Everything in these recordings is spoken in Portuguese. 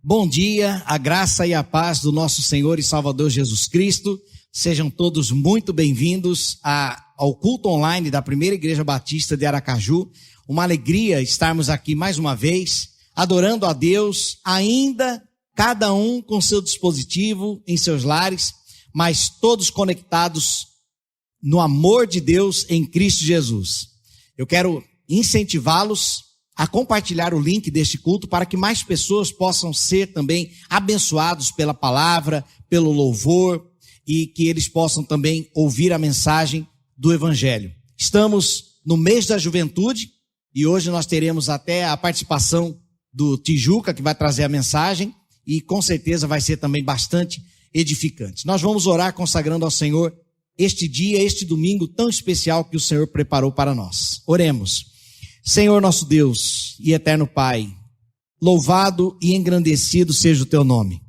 Bom dia, a graça e a paz do nosso Senhor e Salvador Jesus Cristo. Sejam todos muito bem-vindos ao culto online da Primeira Igreja Batista de Aracaju. Uma alegria estarmos aqui mais uma vez, adorando a Deus, ainda cada um com seu dispositivo em seus lares, mas todos conectados no amor de Deus em Cristo Jesus. Eu quero incentivá-los a compartilhar o link deste culto para que mais pessoas possam ser também abençoados pela palavra, pelo louvor e que eles possam também ouvir a mensagem do Evangelho. Estamos no mês da juventude e hoje nós teremos até a participação do Tijuca, que vai trazer a mensagem e com certeza vai ser também bastante edificante. Nós vamos orar consagrando ao Senhor este dia, este domingo tão especial que o Senhor preparou para nós. Oremos. Senhor nosso Deus e eterno Pai, louvado e engrandecido seja o teu nome.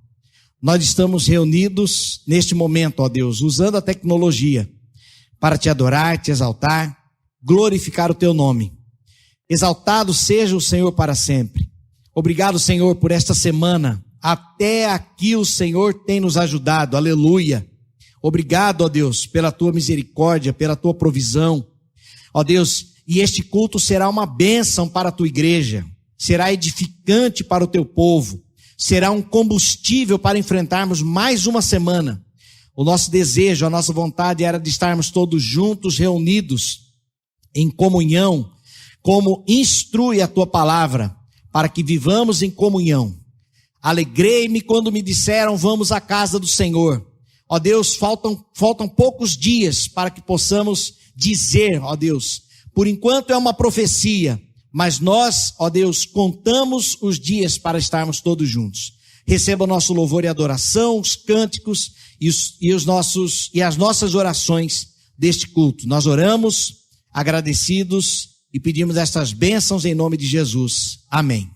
Nós estamos reunidos neste momento, ó Deus, usando a tecnologia para te adorar, te exaltar, glorificar o teu nome. Exaltado seja o Senhor para sempre. Obrigado, Senhor, por esta semana. Até aqui o Senhor tem nos ajudado, aleluia. Obrigado, ó Deus, pela tua misericórdia, pela tua provisão. Ó Deus, e este culto será uma bênção para a tua igreja, será edificante para o teu povo, será um combustível para enfrentarmos mais uma semana. O nosso desejo, a nossa vontade era de estarmos todos juntos, reunidos em comunhão, como instrui a tua palavra, para que vivamos em comunhão. Alegrei-me quando me disseram, vamos à casa do Senhor. Ó Deus, faltam poucos dias para que possamos dizer, ó Deus, por enquanto é uma profecia, mas nós, ó Deus, contamos os dias para estarmos todos juntos. Receba o nosso louvor e adoração, os cânticos e as nossas orações deste culto. Nós oramos, agradecidos e pedimos estas bênçãos em nome de Jesus. Amém.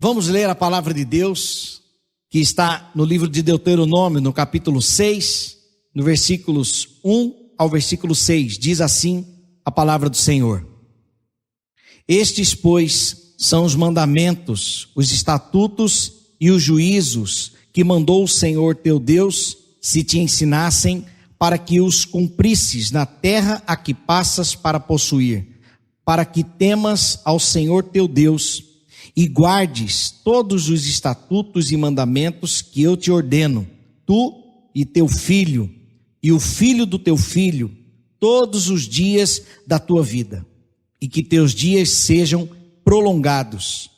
Vamos ler a palavra de Deus, que está no livro de Deuteronômio, no capítulo 6, no versículos 1 ao versículo 6. Diz assim a palavra do Senhor: Estes, pois, são os mandamentos, os estatutos e os juízos que mandou o Senhor teu Deus, se te ensinassem, para que os cumprisses na terra a que passas para possuir, para que temas ao Senhor teu Deus e guardes todos os estatutos e mandamentos que eu te ordeno, tu e teu filho, e o filho do teu filho, todos os dias da tua vida, e que teus dias sejam prolongados.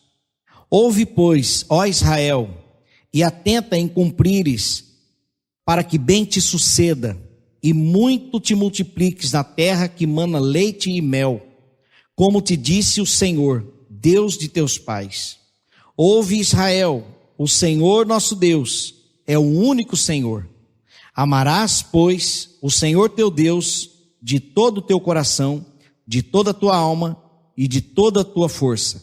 Ouve, pois, ó Israel, e atenta em cumprires, para que bem te suceda, e muito te multipliques na terra que mana leite e mel, como te disse o Senhor, Deus de teus pais. Ouve, Israel, o Senhor nosso Deus é o único Senhor. Amarás, pois, o Senhor teu Deus de todo o teu coração, de toda a tua alma e de toda a tua força.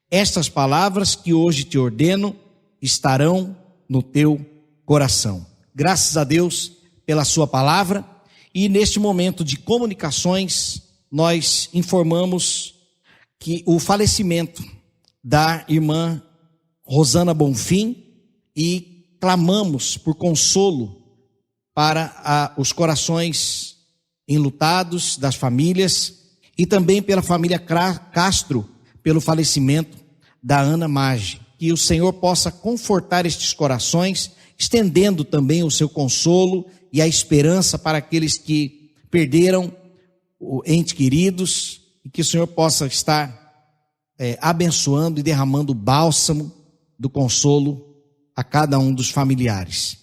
Estas palavras que hoje te ordeno estarão no teu coração. Graças a Deus pela sua palavra. E neste momento de comunicações, nós informamos que o falecimento da irmã Rosana Bonfim, e clamamos por consolo para os corações enlutados das famílias, e também pela família Castro, pelo falecimento da Ana Maggi. Que o Senhor possa confortar estes corações, estendendo também o seu consolo e a esperança para aqueles que perderam entes queridos, e que o Senhor possa estar abençoando e derramando o bálsamo do consolo a cada um dos familiares.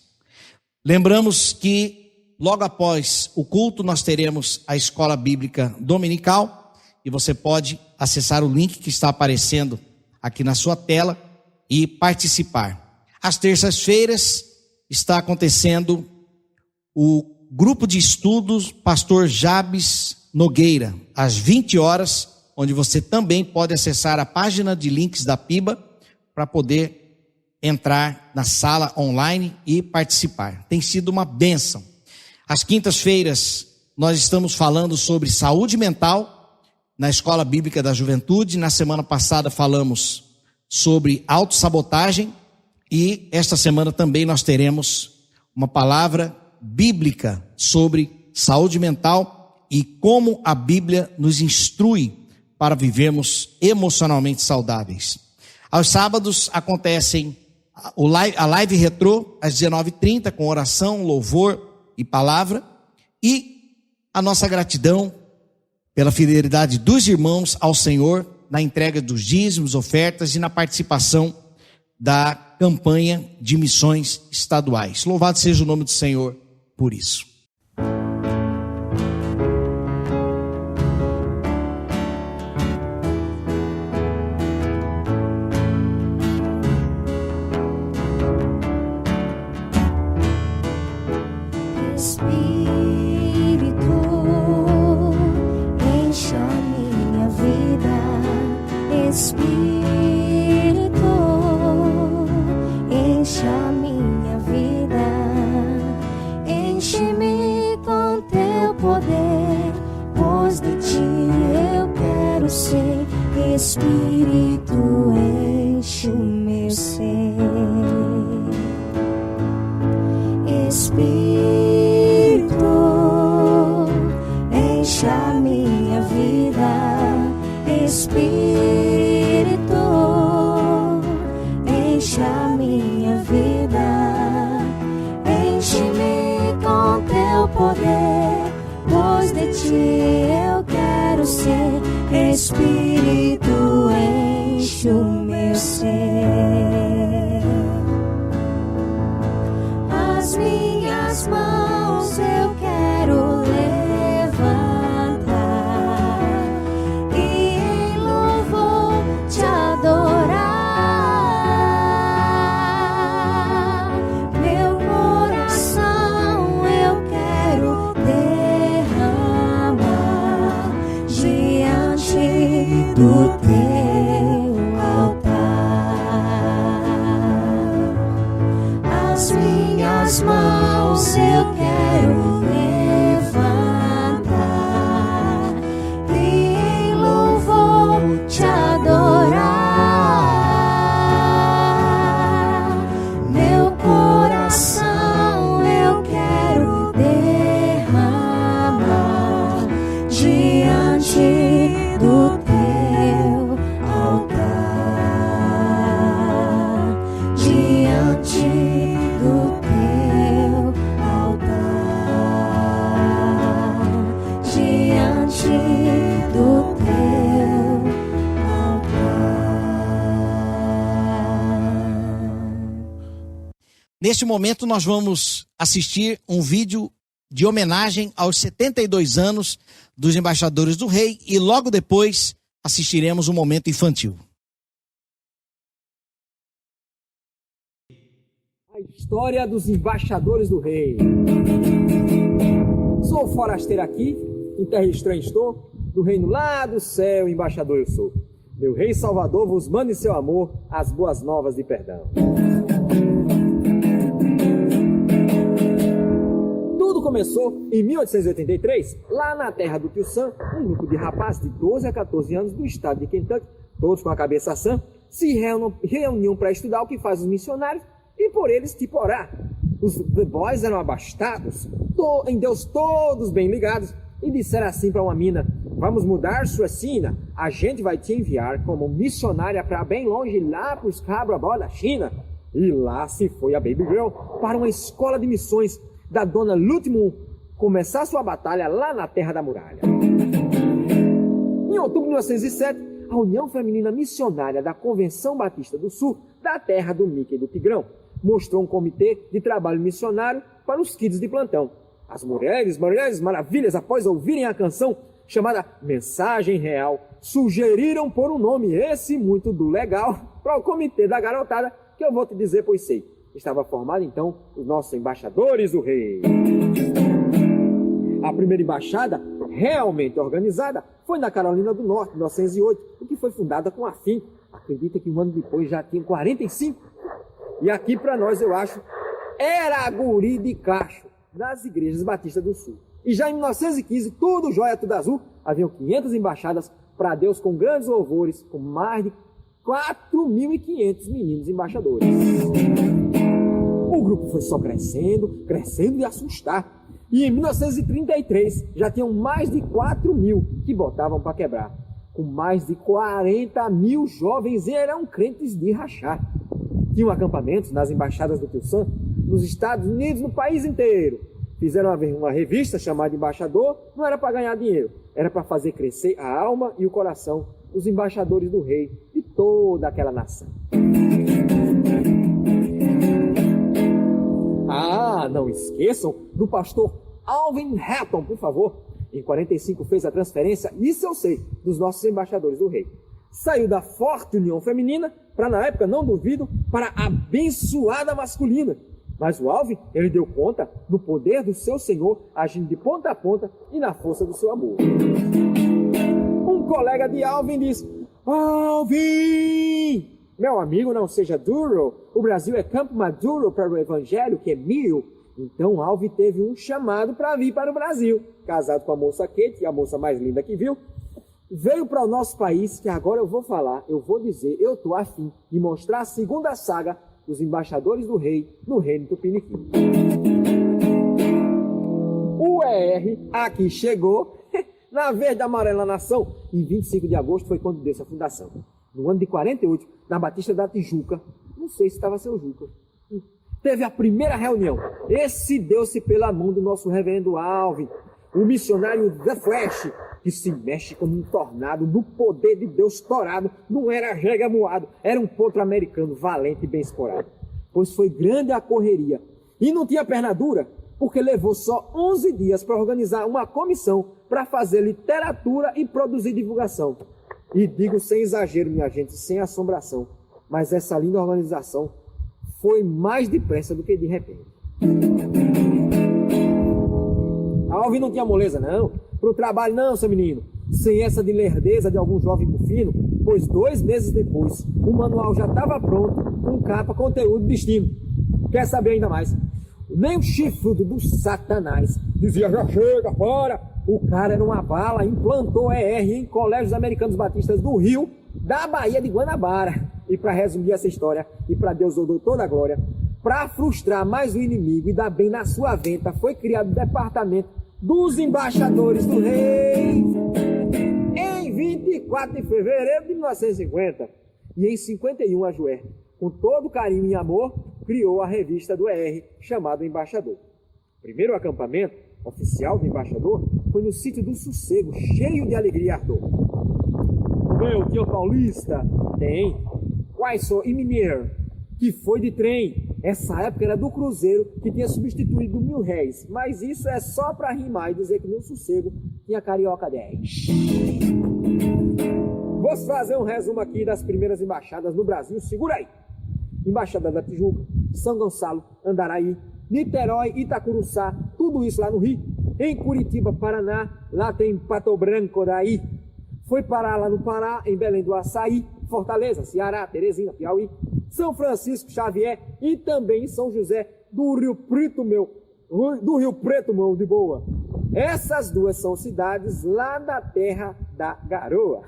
Lembramos que logo após o culto nós teremos a escola bíblica dominical, e você pode acessar o link que está aparecendo aqui na sua tela e participar. Às terças-feiras está acontecendo o grupo de estudos Pastor Jabes Nogueira, às 20 horas, onde você também pode acessar a página de links da PIBA para poder entrar na sala online e participar. Tem sido uma bênção. Às quintas-feiras nós estamos falando sobre saúde mental na Escola Bíblica da Juventude. Na semana passada falamos sobre autossabotagem, e esta semana também nós teremos uma palavra bíblica sobre saúde mental e como a Bíblia nos instrui para vivermos emocionalmente saudáveis. Aos sábados acontecem a live retrô às 19h30 com oração, louvor e palavra, e a nossa gratidão pela fidelidade dos irmãos ao Senhor na entrega dos dízimos, ofertas e na participação da campanha de missões estaduais. Louvado seja o nome do Senhor por isso. Espírito, enche o meu ser. Espírito, enche a minha vida. Espírito, enche a minha vida. Enche-me com teu poder, pois de ti eu quero ser. Espírito, enche o meu ser. As minhas mãos eu quero levantar e em louvor te adorar. Meu coração eu quero derramar diante do teu altar. minhas mãos eu quero levantar e em louvor te adorar. Meu coração eu quero derramar diante do teu altar, diante do teu altar, diante do teu altar. Neste momento nós vamos assistir um vídeo de homenagem aos 72 anos dos embaixadores do rei e logo depois assistiremos um momento infantil. A história dos embaixadores do rei. Sou forasteiro aqui, em terra estranha estou, do reino lá do céu, embaixador eu sou. Meu rei Salvador vos manda em seu amor as boas novas de perdão. Tudo começou em 1883, lá na terra do Tio Sam, um grupo de rapazes de 12 a 14 anos do estado de Kentucky, todos com a cabeça sã, se reuniam para estudar o que faz os missionários e por eles tipo orar. Os The Boys eram abastados, em Deus todos bem ligados, e disseram assim para uma mina: vamos mudar sua sina, a gente vai te enviar como missionária para bem longe, lá para os cabra-bó da China. E lá se foi a Baby Girl para uma escola de missões da dona Lutmoon começar sua batalha lá na terra da muralha. Em outubro de 1907, a União Feminina Missionária da Convenção Batista do Sul, da terra do Mickey e do Tigrão, mostrou um comitê de trabalho missionário para os kids de plantão. As mulheres maravilhas, após ouvirem a canção chamada Mensagem Real, sugeriram por um nome esse muito do legal para o comitê da garotada, que eu vou te dizer, pois sei. Estava formado então os nossos embaixadores do rei. A primeira embaixada realmente organizada foi na Carolina do Norte, em 1908, o que foi fundada com afinco. Acredita que um ano depois já tinha 45? E aqui para nós, eu acho, era a guri de cacho das igrejas batistas do Sul. E já em 1915, tudo jóia, tudo azul, haviam 500 embaixadas para Deus com grandes louvores, com mais de 4.500 meninos embaixadores. O grupo foi só crescendo de assustar. E em 1933 já tinham mais de 4.000 que botavam para quebrar. Com mais de 40.000 jovens eram crentes de rachar. Tinham acampamentos nas embaixadas do Tio Sam, nos Estados Unidos, no país inteiro. Fizeram uma revista chamada Embaixador, não era para ganhar dinheiro, era para fazer crescer a alma e o coração dos embaixadores do rei de toda aquela nação. Ah, não esqueçam do pastor Alvin Hatton, por favor. Em 45 fez a transferência, isso eu sei, dos nossos embaixadores do rei. Saiu da forte união feminina para, na época, não duvido, para a abençoada masculina. Mas o Alvin, ele deu conta no poder do seu Senhor, agindo de ponta a ponta e na força do seu amor. Um colega de Alvin diz: Alvin, meu amigo, não seja duro, o Brasil é campo maduro para o evangelho que é mil. Então Alvin teve um chamado para vir para o Brasil. Casado com a moça Kate, a moça mais linda que viu, veio para o nosso país, que agora eu vou falar, eu vou dizer, eu estou afim de mostrar a segunda saga dos embaixadores do rei no reino tupiniquim. O ER aqui chegou na verde amarela nação. Em 25 de agosto foi quando deu essa fundação. No ano de 48, na Batista da Tijuca, não sei se estava seu Juca, teve a primeira reunião. Esse deu-se pela mão do nosso reverendo Alvin, o missionário The Flash, que se mexe como um tornado no poder de Deus torado. Não era regamuado, era um potro americano valente e bem esporado. Pois foi grande a correria e não tinha perna dura, porque levou só 11 dias para organizar uma comissão para fazer literatura e produzir divulgação. E digo sem exagero, minha gente, sem assombração, mas essa linda organização foi mais depressa do que de repente. Alvin não tinha moleza, não. Pro trabalho, não, seu menino. Sem essa de lerdeza de algum jovem bufino, pois 2 meses depois, o manual já estava pronto, com capa, conteúdo, destino. Quer saber ainda mais? nem o chifrudo do Satanás dizia, já chega, fora. O cara era uma bala, implantou ER em colégios americanos batistas do Rio, da Bahia de Guanabara. E para resumir essa história, e para Deus eu dou toda a glória, para frustrar mais o inimigo e dar bem na sua venta, foi criado o departamento dos embaixadores do rei em 24 de fevereiro de 1950. E em 51 a Juer, com todo carinho e amor, criou a revista do ER, chamado Embaixador. O primeiro acampamento oficial do embaixador foi no sítio do Sossego, cheio de alegria e ardor. Meu tio Paulista tem Quaisou e Mineiro, que foi de trem. Essa época era do cruzeiro, que tinha substituído R$1.000. Mas isso é só para rimar e dizer que no Sossego tinha Carioca 10. Vou fazer um resumo aqui das primeiras embaixadas no Brasil. Segura aí. Embaixada da Tijuca, São Gonçalo, Andaraí, Niterói, Itacuruçá, tudo isso lá no Rio. Em Curitiba, Paraná, lá tem Pato Branco daí. Foi parar lá no Pará, em Belém do Açaí, Fortaleza, Ceará, Teresina, Piauí, São Francisco Xavier e também em São José do Rio Preto, meu de boa. Essas duas são cidades lá da terra da garoa.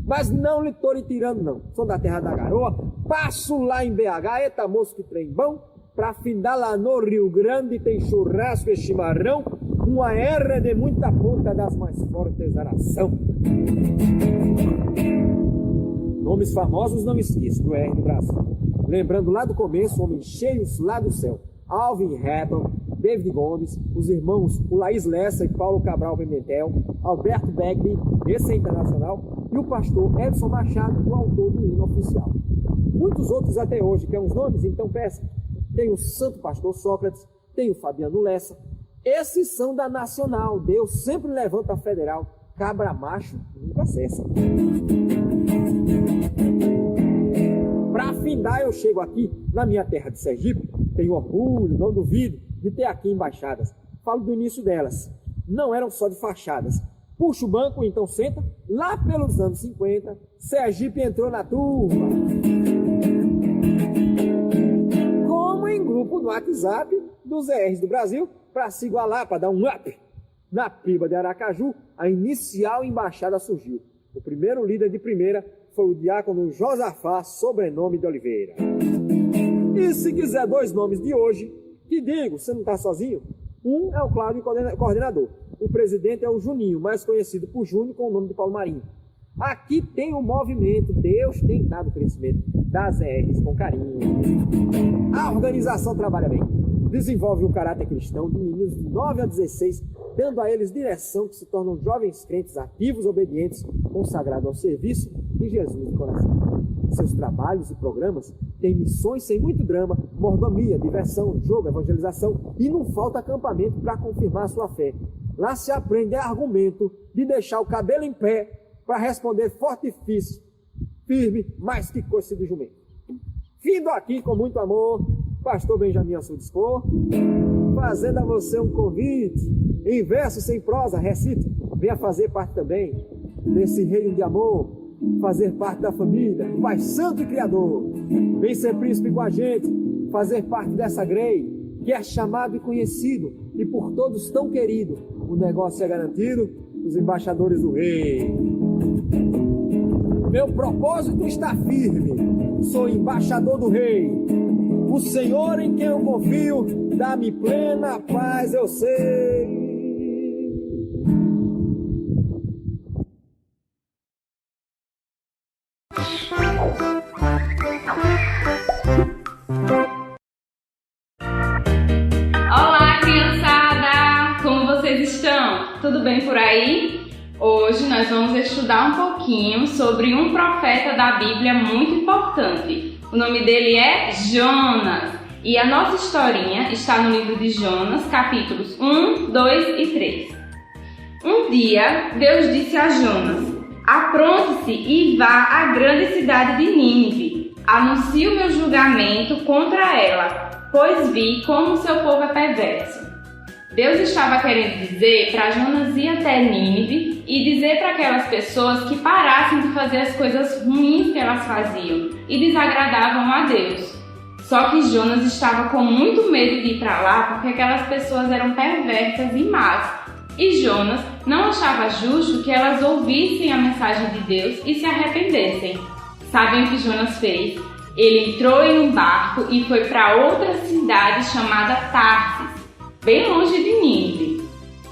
Mas não lhe tô lhe tirando não, sou da terra da garoa, passo lá em BH, eita moço que trem bom, pra findar lá no Rio Grande tem churrasco e chimarrão, uma erra de muita ponta das mais fortes da nação. Nomes famosos não esqueço do ER do Brasil. Lembrando lá do começo, homens cheios lá do céu. Alvin Hatton, David Gomes, os irmãos Laís Lessa e Paulo Cabral Pimentel, Alberto Begby, esse é internacional, e o pastor Edson Machado, o autor do hino oficial. Muitos outros até hoje, quer uns nomes? Então peça. Tem o Santo Pastor Sócrates, tem o Fabiano Lessa. Esses são da Nacional. Deus sempre levanta a Federal. Cabra macho nunca cessa. Para findar, eu chego aqui na minha terra de Sergipe. Tenho orgulho, não duvido, de ter aqui embaixadas. Falo do início delas. Não eram só de fachadas. Puxa o banco, então senta. Lá pelos anos 50, Sergipe entrou na turma. Como em grupo no WhatsApp dos ERs do Brasil, para se igualar, para dar um up. Na Piba de Aracaju, a inicial embaixada surgiu. O primeiro líder de primeira foi o diácono Josafá, sobrenome de Oliveira. E se quiser dois nomes de hoje, que digo, você não está sozinho? Um é o Cláudio, coordenador. O presidente é o Juninho, mais conhecido por Júnior com o nome de Paulo Marinho. Aqui tem um movimento, Deus tem dado crescimento das ERs com carinho. A organização trabalha bem. Desenvolve o caráter cristão de meninos de 9 a 16, dando a eles direção que se tornam jovens crentes ativos, obedientes, consagrados ao serviço de Jesus de coração. Seus trabalhos e programas têm missões sem muito drama, mordomia, diversão, jogo, evangelização e não falta acampamento para confirmar sua fé. Lá se aprende argumento de deixar o cabelo em pé para responder forte e firme, mais que coice de jumento. Findo aqui com muito amor, pastor Benjamin a seu dispor, fazendo a você um convite, em verso sem prosa, recito, venha fazer parte também desse reino de amor, fazer parte da família, do Pai Santo e Criador. Vem ser príncipe com a gente, fazer parte dessa grei, que é chamado e conhecido, e por todos tão querido. O negócio é garantido, os embaixadores do rei. Meu propósito está firme, sou embaixador do rei. O Senhor em quem eu confio, dá-me plena paz, eu sei. Olá, criançada! Como vocês estão? Tudo bem por aí? Hoje nós vamos estudar um pouquinho sobre um profeta da Bíblia muito importante. O nome dele é Jonas. E a nossa historinha está no livro de Jonas, capítulos 1, 2 e 3. Um dia, Deus disse a Jonas: apronte-se e vá à grande cidade de Nínive. Anuncie o meu julgamento contra ela, pois vi como seu povo é perverso. Deus estava querendo dizer para Jonas ir até Nínive e dizer para aquelas pessoas que parassem de fazer as coisas ruins que elas faziam e desagradavam a Deus. Só que Jonas estava com muito medo de ir para lá porque aquelas pessoas eram perversas e más. E Jonas não achava justo que elas ouvissem a mensagem de Deus e se arrependessem. Sabem o que Jonas fez? Ele entrou em um barco e foi para outra cidade chamada Tarsis, bem longe de Nínive.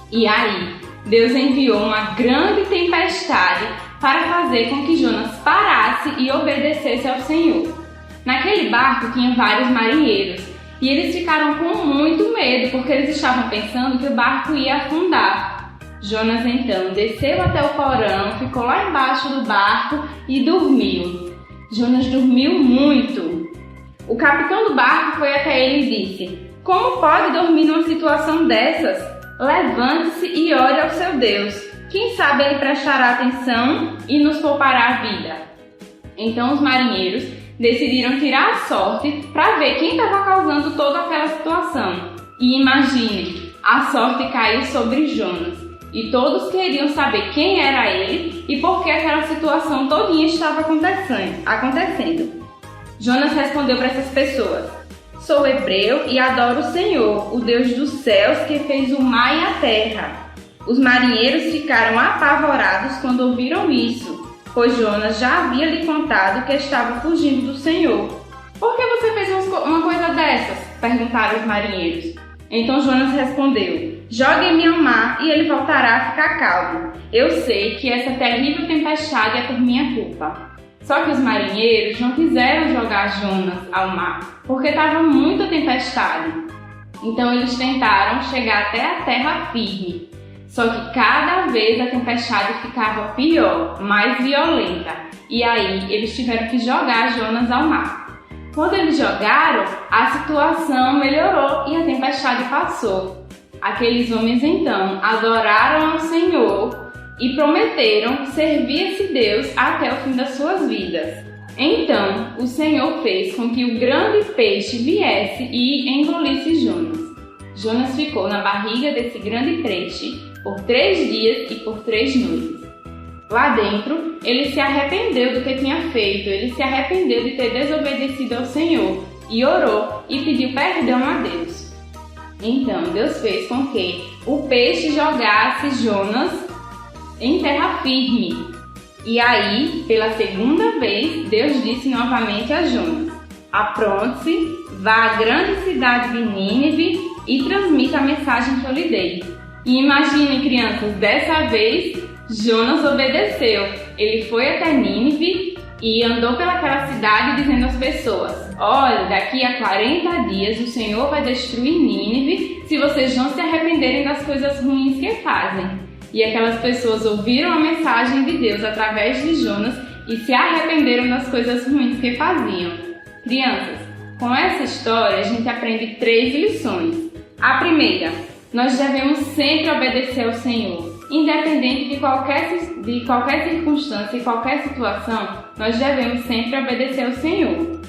E aí, Deus enviou uma grande tempestade para fazer com que Jonas parasse e obedecesse ao Senhor. Naquele barco tinha vários marinheiros e eles ficaram com muito medo porque eles estavam pensando que o barco ia afundar. Jonas então desceu até o porão, ficou lá embaixo do barco e dormiu. Jonas dormiu muito. O capitão do barco foi até ele e disse: "Como pode dormir numa situação dessas? Levante-se e ore ao seu Deus. Quem sabe ele prestará atenção e nos poupará a vida." Então os marinheiros decidiram tirar a sorte para ver quem estava causando toda aquela situação. E imaginem, a sorte caiu sobre Jonas. E todos queriam saber quem era ele e por que aquela situação todinha estava acontecendo. Jonas respondeu para essas pessoas: "Sou hebreu e adoro o Senhor, o Deus dos céus que fez o mar e a terra." Os marinheiros ficaram apavorados quando ouviram isso, pois Jonas já havia lhe contado que estava fugindo do Senhor. "Por que você fez uma coisa dessas?" perguntaram os marinheiros. Então Jonas respondeu: "Jogue-me ao mar e ele voltará a ficar calmo. Eu sei que essa terrível tempestade é por minha culpa." Só que os marinheiros não quiseram jogar Jonas ao mar, porque estava muita tempestade. Então eles tentaram chegar até a terra firme. Só que cada vez a tempestade ficava pior, mais violenta. E aí eles tiveram que jogar Jonas ao mar. Quando eles jogaram, a situação melhorou e a tempestade passou. Aqueles homens então adoraram ao Senhor e prometeram servir esse Deus até o fim das suas vidas. Então o Senhor fez com que o grande peixe viesse e engolisse Jonas. Jonas ficou na barriga desse grande peixe por 3 dias e por 3 noites. Lá dentro, ele se arrependeu do que tinha feito, ele se arrependeu de ter desobedecido ao Senhor e orou e pediu perdão a Deus. Então Deus fez com que o peixe jogasse Jonas em terra firme. E aí, pela segunda vez, Deus disse novamente a Jonas: "Apronte-se, vá à grande cidade de Nínive e transmita a mensagem que eu lhe dei." E imaginem, crianças, dessa vez Jonas obedeceu. Ele foi até Nínive e andou pelaquela cidade dizendo às pessoas: "Olha, daqui a 40 dias o Senhor vai destruir Nínive se vocês não se arrependerem das coisas ruins que fazem." E aquelas pessoas ouviram a mensagem de Deus através de Jonas e se arrependeram das coisas ruins que faziam. Crianças, com essa história a gente aprende 3 lições. A primeira: nós devemos sempre obedecer ao Senhor. Independente de qualquer circunstância e qualquer situação, nós devemos sempre obedecer ao Senhor.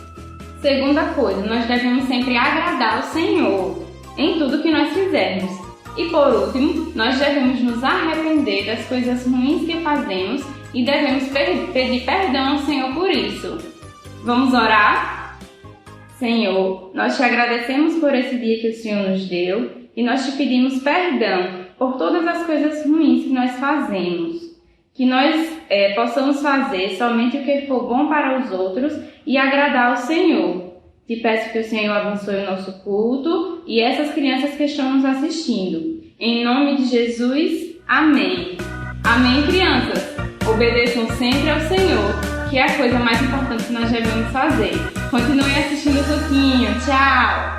Segunda coisa, nós devemos sempre agradar ao Senhor em tudo que nós fizermos. E por último, nós devemos nos arrepender das coisas ruins que fazemos e devemos pedir perdão ao Senhor por isso. Vamos orar? Senhor, nós te agradecemos por esse dia que o Senhor nos deu e nós te pedimos perdão por todas as coisas ruins que nós fazemos. Que nós possamos fazer somente o que for bom para os outros e agradar ao Senhor. Te peço que o Senhor abençoe o nosso culto e essas crianças que estão nos assistindo. Em nome de Jesus, amém. Amém, crianças? Obedeçam sempre ao Senhor, que é a coisa mais importante que nós devemos fazer. Continuem assistindo o cultinho. Tchau!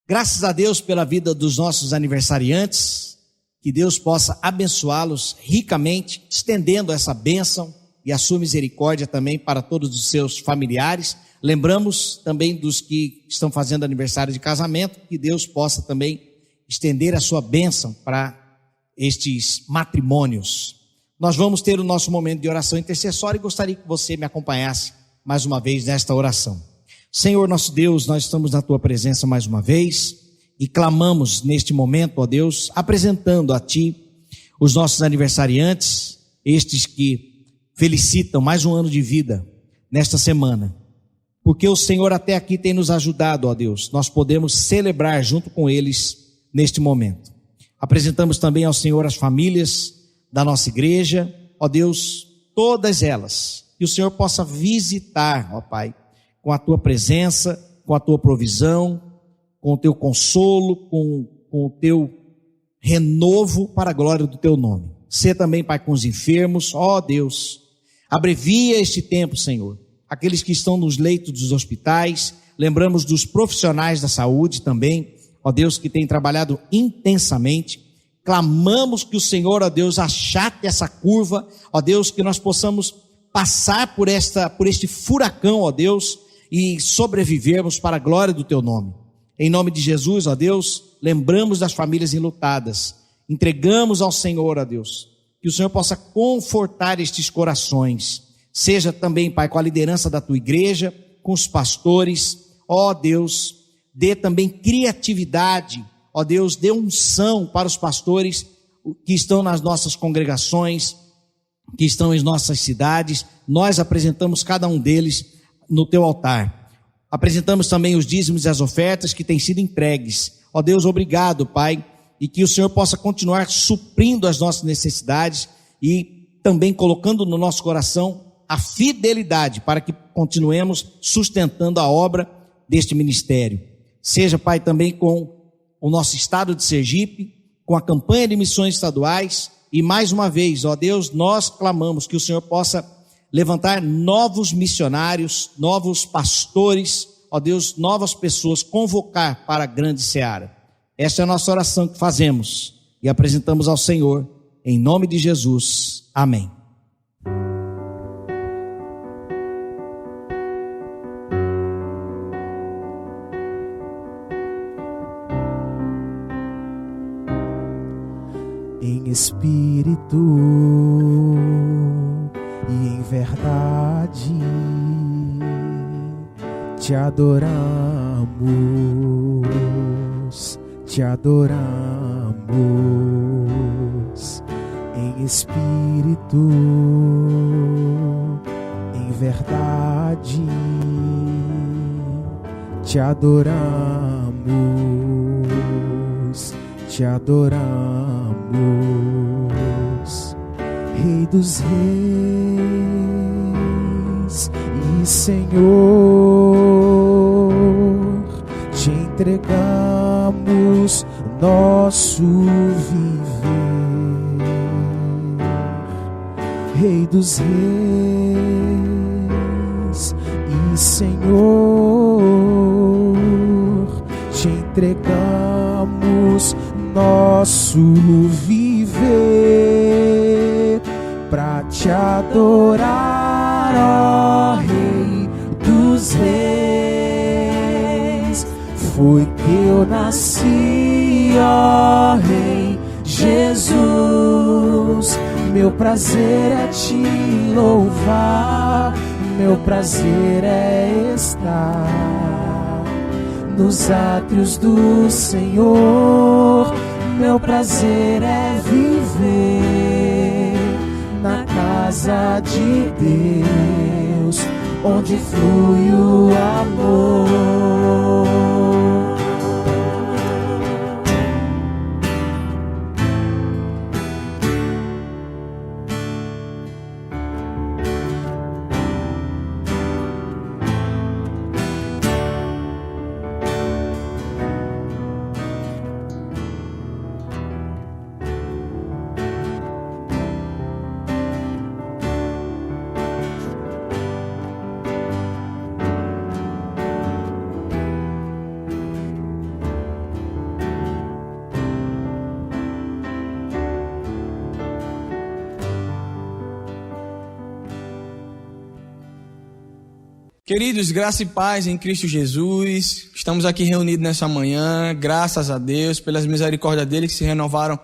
Graças a Deus pela vida dos nossos aniversariantes. que Deus possa abençoá-los ricamente, estendendo essa bênção e a sua misericórdia também para todos os seus familiares. Lembramos também dos que estão fazendo aniversário de casamento, que Deus possa também estender a sua bênção para estes matrimônios. Nós vamos ter o nosso momento de oração intercessória e gostaria que você me acompanhasse mais uma vez nesta oração. Senhor nosso Deus, nós estamos na tua presença mais uma vez e clamamos neste momento, ó Deus, apresentando a ti os nossos aniversariantes, estes que felicitam mais um ano de vida nesta semana, porque o Senhor até aqui tem nos ajudado, ó Deus, nós podemos celebrar junto com eles neste momento. Apresentamos também ao Senhor as famílias da nossa igreja, ó Deus, todas elas, que o Senhor possa visitar, ó Pai, com a tua presença, com a tua provisão, com o teu consolo, com o teu renovo para a glória do teu nome. Sê também, Pai, com os enfermos, ó Deus, abrevia este tempo, Senhor, aqueles que estão nos leitos dos hospitais, lembramos dos profissionais da saúde também, ó Deus, que têm trabalhado intensamente, clamamos que o Senhor, ó Deus, achate essa curva, ó Deus, que nós possamos passar por este furacão, ó Deus, e sobrevivermos para a glória do teu nome. Em nome de Jesus, ó Deus, lembramos das famílias enlutadas, entregamos ao Senhor, ó Deus, que o Senhor possa confortar estes corações, seja também, Pai, com a liderança da tua igreja, com os pastores, ó Deus, dê também criatividade, ó Deus, dê unção para os pastores que estão nas nossas congregações, que estão em nossas cidades. Nós apresentamos cada um deles no teu altar. Apresentamos também os dízimos e as ofertas que têm sido entregues. Ó Deus, obrigado, Pai, e que o Senhor possa continuar suprindo as nossas necessidades e também colocando no nosso coração a fidelidade para que continuemos sustentando a obra deste ministério. Seja, Pai, também com o nosso estado de Sergipe, com a campanha de missões estaduais, e mais uma vez, ó Deus, nós clamamos que o Senhor possa levantar novos missionários, novos pastores, ó Deus, novas pessoas, convocar para a grande seara. Esta é a nossa oração que fazemos e apresentamos ao Senhor, em nome de Jesus. Amém. Em espírito e em verdade te adoramos, te adoramos. Em espírito, em verdade te adoramos, te adoramos. Rei dos reis e Senhor, te entregamos nosso viver. Rei dos reis e Senhor, te entregamos nosso viver pra te adorar, ó Rei dos reis. Foi que eu nasci, ó Rei Jesus. Meu prazer é te louvar, meu prazer é estar nos átrios do Senhor. Meu prazer é viver na casa de Deus, onde flui o amor. Queridos, graça e paz em Cristo Jesus. Estamos aqui reunidos nessa manhã, graças a Deus, pelas misericórdias dele que se renovaram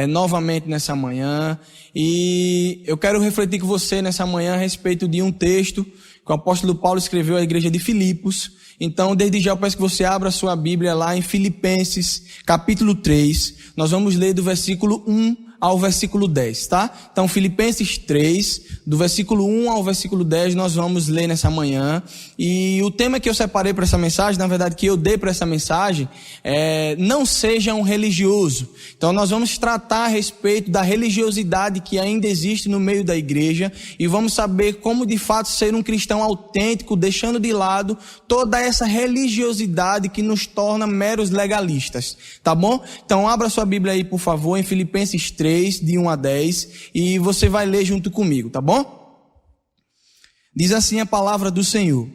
novamente nessa manhã. E eu quero refletir com você nessa manhã a respeito de um texto que o apóstolo Paulo escreveu à igreja de Filipos. Então, desde já eu peço que você abra a sua Bíblia lá em Filipenses, capítulo 3. Nós vamos ler do versículo 1 ao versículo 10, tá? Então, Filipenses 3, do versículo 1 ao versículo 10, nós vamos ler nessa manhã. E o tema que eu separei para essa mensagem, na verdade, que eu dei para essa mensagem, não seja um religioso. Então, nós vamos tratar a respeito da religiosidade que ainda existe no meio da igreja e vamos saber como, de fato, ser um cristão autêntico, deixando de lado toda essa religiosidade que nos torna meros legalistas, tá bom? Então, abra sua Bíblia aí, por favor, em Filipenses 3, de 1 a 10, e você vai ler junto comigo, tá bom? Diz assim a palavra do Senhor: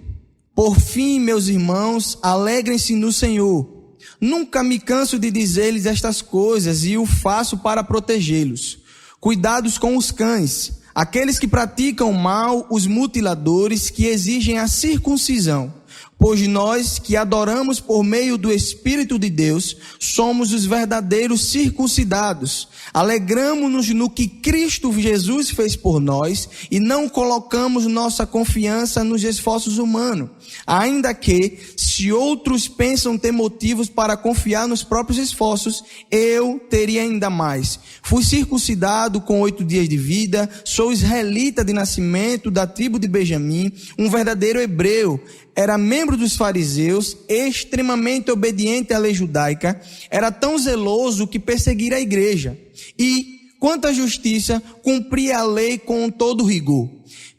Por fim, meus irmãos, alegrem-se no Senhor. Nunca me canso de dizer-lhes estas coisas e o faço para protegê-los. Cuidados com os cães, aqueles que praticam mal, os mutiladores que exigem a circuncisão. Pois nós que adoramos por meio do Espírito de Deus, somos os verdadeiros circuncidados. Alegramo-nos no que Cristo Jesus fez por nós e não colocamos nossa confiança nos esforços humanos. Ainda que, se outros pensam ter motivos para confiar nos próprios esforços, eu teria ainda mais. Fui circuncidado com 8 dias de vida, sou israelita de nascimento, da tribo de Benjamim, um verdadeiro hebreu. Era membro dos fariseus, extremamente obediente à lei judaica, era tão zeloso que perseguira a igreja. E, quanto à justiça, cumpria a lei com todo rigor.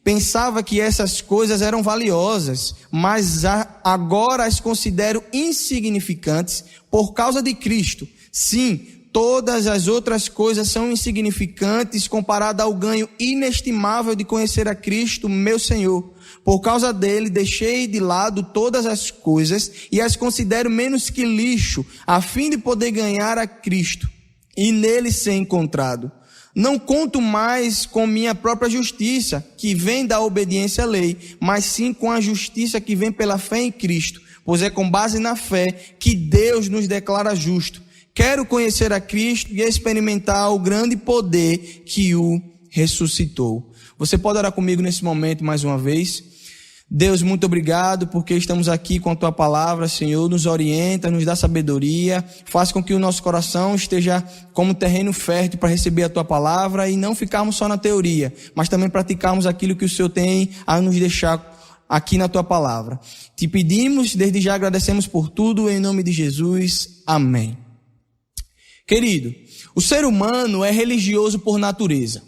Pensava que essas coisas eram valiosas, mas agora as considero insignificantes por causa de Cristo. Sim, todas as outras coisas são insignificantes comparado ao ganho inestimável de conhecer a Cristo, meu Senhor. Por causa dele, deixei de lado todas as coisas e as considero menos que lixo, a fim de poder ganhar a Cristo e nele ser encontrado. Não conto mais com minha própria justiça, que vem da obediência à lei, mas sim com a justiça que vem pela fé em Cristo, pois é com base na fé que Deus nos declara justo. Quero conhecer a Cristo e experimentar o grande poder que o ressuscitou. Você pode orar comigo nesse momento mais uma vez? Deus, muito obrigado porque estamos aqui com a Tua palavra, Senhor, nos orienta, nos dá sabedoria, faz com que o nosso coração esteja como terreno fértil para receber a Tua palavra e não ficarmos só na teoria, mas também praticarmos aquilo que o Senhor tem a nos deixar aqui na Tua palavra. Te pedimos, desde já agradecemos por tudo, em nome de Jesus, amém. Querido, o ser humano é religioso por natureza.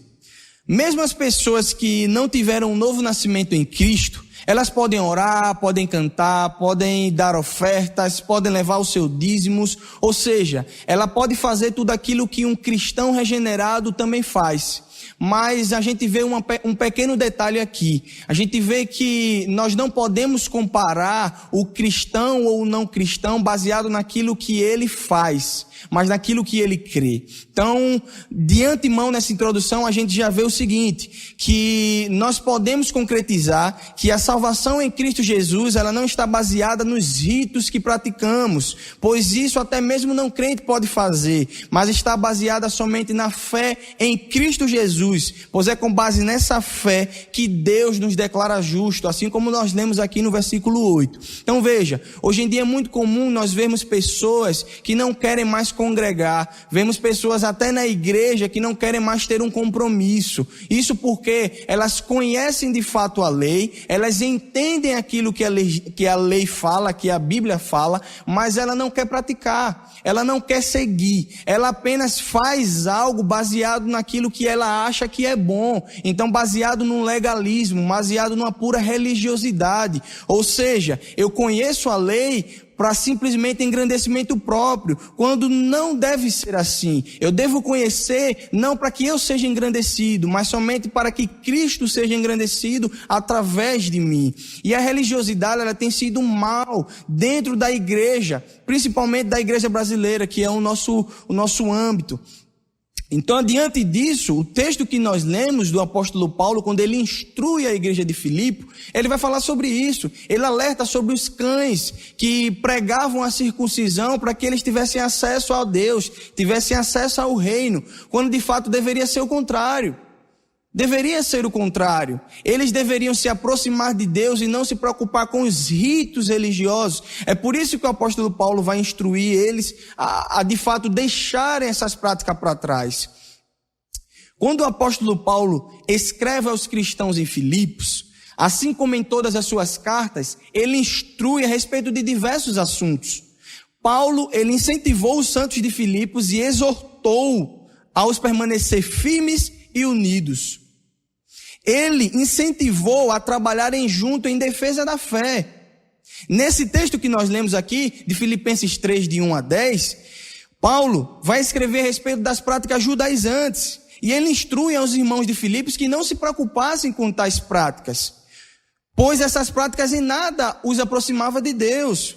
Mesmo as pessoas que não tiveram um novo nascimento em Cristo, elas podem orar, podem cantar, podem dar ofertas, podem levar os seus dízimos, ou seja, ela pode fazer tudo aquilo que um cristão regenerado também faz. Mas a gente vê um pequeno detalhe aqui. A gente vê que nós não podemos comparar o cristão ou o não cristão baseado naquilo que ele faz, mas naquilo que ele crê. Então, de antemão nessa introdução, a gente já vê o seguinte, que nós podemos concretizar que a salvação em Cristo Jesus, ela não está baseada nos ritos que praticamos, pois isso até mesmo não crente pode fazer, mas está baseada somente na fé em Cristo Jesus, pois é com base nessa fé que Deus nos declara justo, assim como nós lemos aqui no versículo 8. Então veja, hoje em dia é muito comum nós vermos pessoas que não querem mais congregar, vemos pessoas até na igreja que não querem mais ter um compromisso. Isso porque elas conhecem de fato a lei, elas entendem aquilo que a lei fala, que a Bíblia fala, mas ela não quer praticar, ela não quer seguir, ela apenas faz algo baseado naquilo que ela acha que é bom, então baseado num legalismo, baseado numa pura religiosidade. Ou seja, eu conheço a lei para simplesmente engrandecimento próprio, quando não deve ser assim. Eu devo conhecer não para que eu seja engrandecido, mas somente para que Cristo seja engrandecido através de mim. E a religiosidade, ela tem sido um mal dentro da igreja, principalmente da igreja brasileira, que é o nosso âmbito. Então, diante disso, o texto que nós lemos do apóstolo Paulo, quando ele instrui a igreja de Filipe, ele vai falar sobre isso. Ele alerta sobre os cães que pregavam a circuncisão para que eles tivessem acesso a Deus, tivessem acesso ao reino, quando de fato deveria ser o contrário. Deveria ser o contrário. Eles deveriam se aproximar de Deus e não se preocupar com os ritos religiosos. É por isso que o apóstolo Paulo vai instruir eles a de fato deixarem essas práticas para trás. Quando o apóstolo Paulo escreve aos cristãos em Filipos, assim como em todas as suas cartas, ele instrui a respeito de diversos assuntos. Paulo, ele incentivou os santos de Filipos e exortou aos permanecer firmes e unidos. Ele incentivou a trabalharem junto em defesa da fé. Nesse texto que nós lemos aqui, de Filipenses 3, de 1 a 10, Paulo vai escrever a respeito das práticas judaizantes. E ele instrui aos irmãos de Filipos que não se preocupassem com tais práticas, pois essas práticas em nada os aproximava de Deus.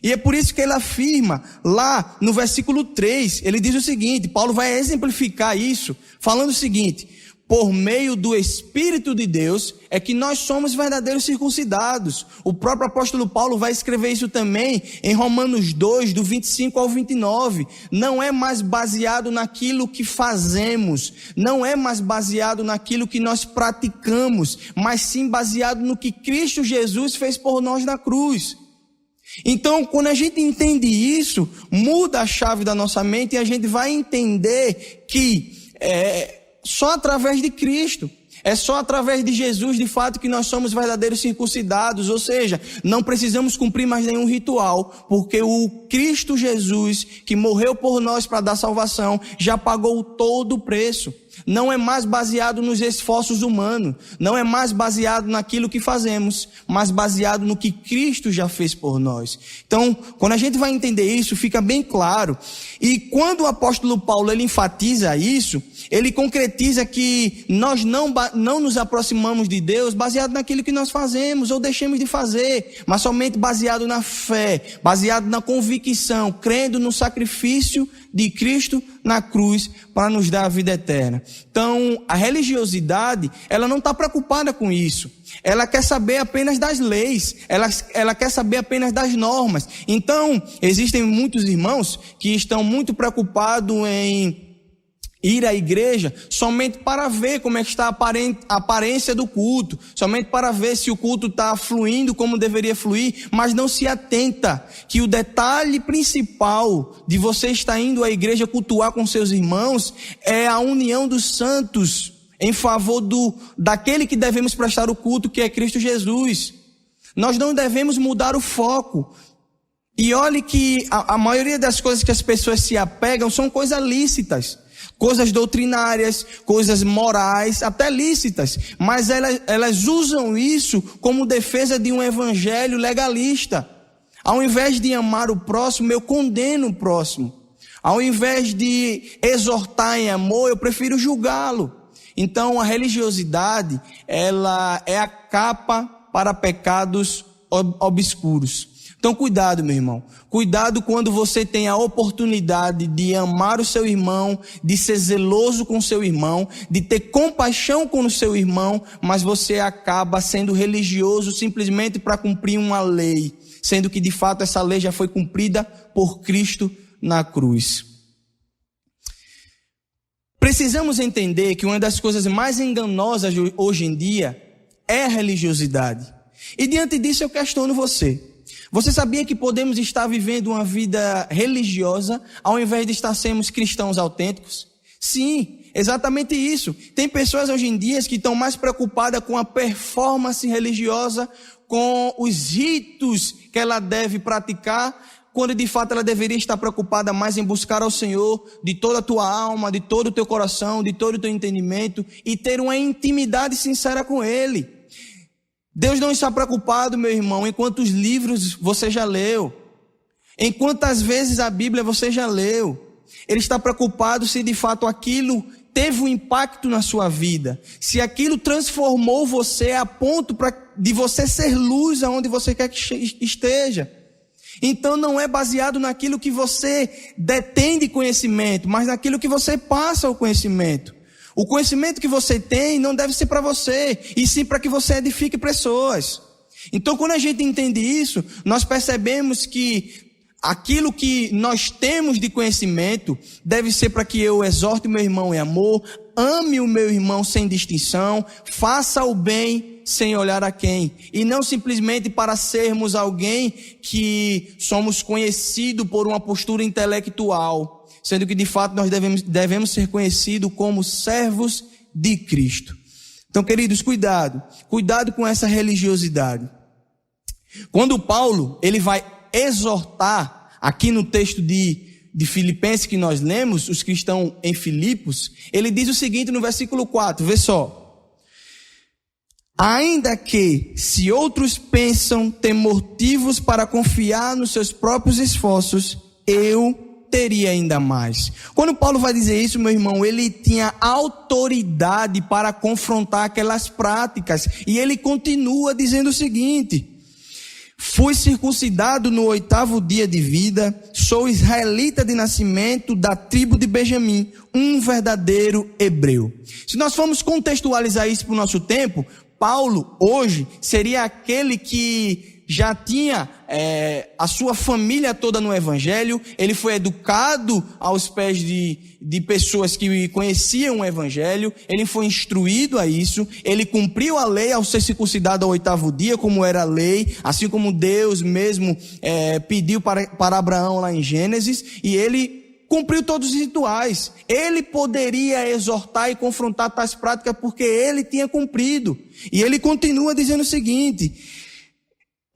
E é por isso que ele afirma lá no versículo 3, ele diz o seguinte, Paulo vai exemplificar isso, falando o seguinte: por meio do Espírito de Deus é que nós somos verdadeiros circuncidados. O próprio apóstolo Paulo vai escrever isso também em Romanos 2, do 25 ao 29. Não é mais baseado naquilo que fazemos, não é mais baseado naquilo que nós praticamos, mas sim baseado no que Cristo Jesus fez por nós na cruz. Então, quando a gente entende isso, muda a chave da nossa mente e a gente vai entender que só através de Cristo, é só através de Jesus, de fato, que nós somos verdadeiros circuncidados, ou seja, não precisamos cumprir mais nenhum ritual, porque o Cristo Jesus, que morreu por nós para dar salvação, já pagou todo o preço. Não é mais baseado nos esforços humanos, não é mais baseado naquilo que fazemos, mas baseado no que Cristo já fez por nós. Então, quando a gente vai entender isso, fica bem claro. E quando o apóstolo Paulo ele enfatiza isso, ele concretiza que nós não nos aproximamos de Deus baseado naquilo que nós fazemos ou deixamos de fazer, mas somente baseado na fé, baseado na convicção, crendo no sacrifício de Cristo na cruz para nos dar a vida eterna. Então, a religiosidade, ela não está preocupada com isso. Ela quer saber apenas das leis, ela quer saber apenas das normas. Então, existem muitos irmãos que estão muito preocupados em ir à igreja somente para ver como é que está a aparência do culto, somente para ver se o culto está fluindo como deveria fluir, mas não se atenta que o detalhe principal de você estar indo à igreja cultuar com seus irmãos é a união dos santos em favor daquele que devemos prestar o culto, que é Cristo Jesus. Nós não devemos mudar o foco. E olhe que a maioria das coisas que as pessoas se apegam são coisas lícitas, coisas doutrinárias, coisas morais, até lícitas, mas elas usam isso como defesa de um evangelho legalista. Ao invés de amar o próximo, eu condeno o próximo. Ao invés de exortar em amor, eu prefiro julgá-lo. Então, a religiosidade, ela é a capa para pecados obscuros. Então, cuidado, meu irmão. Cuidado quando você tem a oportunidade de amar o seu irmão, de ser zeloso com o seu irmão, de ter compaixão com o seu irmão, mas você acaba sendo religioso simplesmente para cumprir uma lei, sendo que de fato essa lei já foi cumprida por Cristo na cruz. Precisamos entender que uma das coisas mais enganosas hoje em dia é a religiosidade. E diante disso eu questiono você. Você sabia que podemos estar vivendo uma vida religiosa ao invés de estar sendo cristãos autênticos? Sim, exatamente isso. Tem pessoas hoje em dia que estão mais preocupadas com a performance religiosa, com os ritos que ela deve praticar, quando de fato ela deveria estar preocupada mais em buscar ao Senhor de toda a tua alma, de todo o teu coração, de todo o teu entendimento e ter uma intimidade sincera com Ele. Deus não está preocupado, meu irmão, em quantos livros você já leu, em quantas vezes a Bíblia você já leu. Ele está preocupado se de fato aquilo teve um impacto na sua vida, se aquilo transformou você a ponto de você ser luz aonde você quer que esteja. Então não é baseado naquilo que você detém de conhecimento, mas naquilo que você passa o conhecimento. O conhecimento que você tem não deve ser para você, e sim para que você edifique pessoas. Então quando a gente entende isso, nós percebemos que aquilo que nós temos de conhecimento deve ser para que eu exorte o meu irmão em amor, ame o meu irmão sem distinção, faça o bem sem olhar a quem. E não simplesmente para sermos alguém que somos conhecidos por uma postura intelectual, sendo que de fato nós devemos ser conhecidos como servos de Cristo. Então, queridos, cuidado com essa religiosidade. Quando Paulo, ele vai exortar, aqui no texto de Filipenses que nós lemos, os cristãos em Filipos, ele diz o seguinte no versículo 4, vê só: ainda que, se outros pensam ter motivos para confiar nos seus próprios esforços, eu teria ainda mais. Quando Paulo vai dizer isso, meu irmão, ele tinha autoridade para confrontar aquelas práticas, e ele continua dizendo o seguinte: fui circuncidado no 8º dia de vida, sou israelita de nascimento, da tribo de Benjamim, um verdadeiro hebreu. Se nós formos contextualizar isso para o nosso tempo, Paulo hoje seria aquele que já tinha a sua família toda no evangelho, ele foi educado aos pés de pessoas que conheciam o evangelho, ele foi instruído a isso, ele cumpriu a lei ao ser circuncidado ao 8º dia, como era a lei, assim como Deus mesmo pediu para Abraão lá em Gênesis, e ele cumpriu todos os rituais. Ele poderia exortar e confrontar tais práticas porque ele tinha cumprido. E ele continua dizendo o seguinte: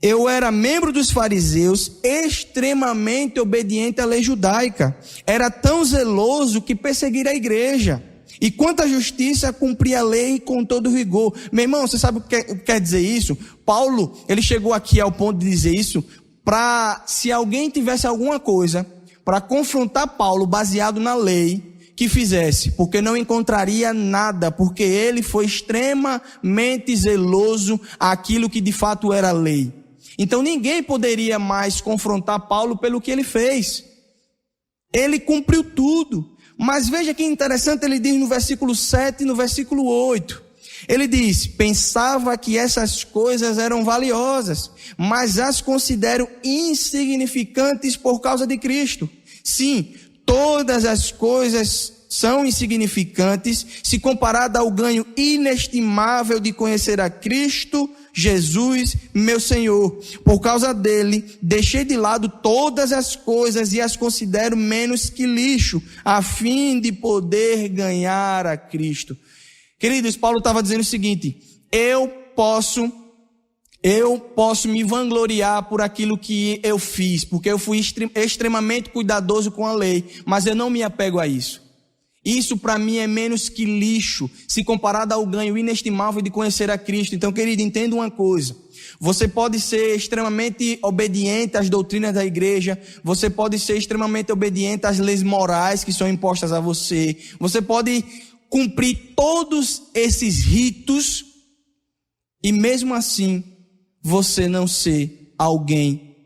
eu era membro dos fariseus, extremamente obediente à lei judaica. Era tão zeloso que perseguira a igreja. E quanto à justiça, cumpria a lei com todo rigor. Meu irmão, você sabe o que quer dizer isso? Paulo, ele chegou aqui ao ponto de dizer isso para, se alguém tivesse alguma coisa para confrontar Paulo baseado na lei, que fizesse, porque não encontraria nada, porque ele foi extremamente zeloso àquilo que de fato era lei. Então ninguém poderia mais confrontar Paulo pelo que ele fez. Ele cumpriu tudo. Mas veja que interessante, ele diz no versículo 7 e no versículo 8. Ele diz: pensava que essas coisas eram valiosas, mas as considero insignificantes por causa de Cristo. Sim, todas as coisas são insignificantes se comparada ao ganho inestimável de conhecer a Cristo Jesus, meu Senhor. Por causa dele, deixei de lado todas as coisas e as considero menos que lixo, a fim de poder ganhar a Cristo. Queridos, Paulo estava dizendo o seguinte: eu posso me vangloriar por aquilo que eu fiz, porque eu fui extremamente cuidadoso com a lei, mas eu não me apego a isso. Isso para mim é menos que lixo, se comparado ao ganho inestimável de conhecer a Cristo. Então, querido, entenda uma coisa: você pode ser extremamente obediente às doutrinas da igreja, você pode ser extremamente obediente às leis morais que são impostas a você, você pode cumprir todos esses ritos e mesmo assim você não ser alguém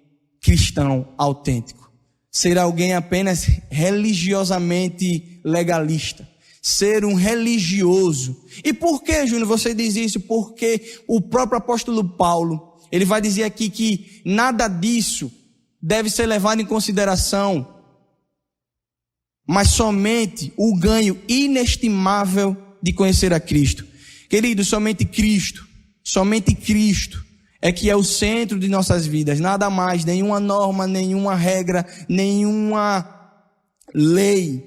cristão autêntico. Ser alguém apenas religiosamente legalista. Ser um religioso. E por que, Júnior, você diz isso? Porque o próprio apóstolo Paulo, ele vai dizer aqui que nada disso deve ser levado em consideração, mas somente o ganho inestimável de conhecer a Cristo. Querido, somente Cristo é que é o centro de nossas vidas, nada mais, nenhuma norma, nenhuma regra, nenhuma lei,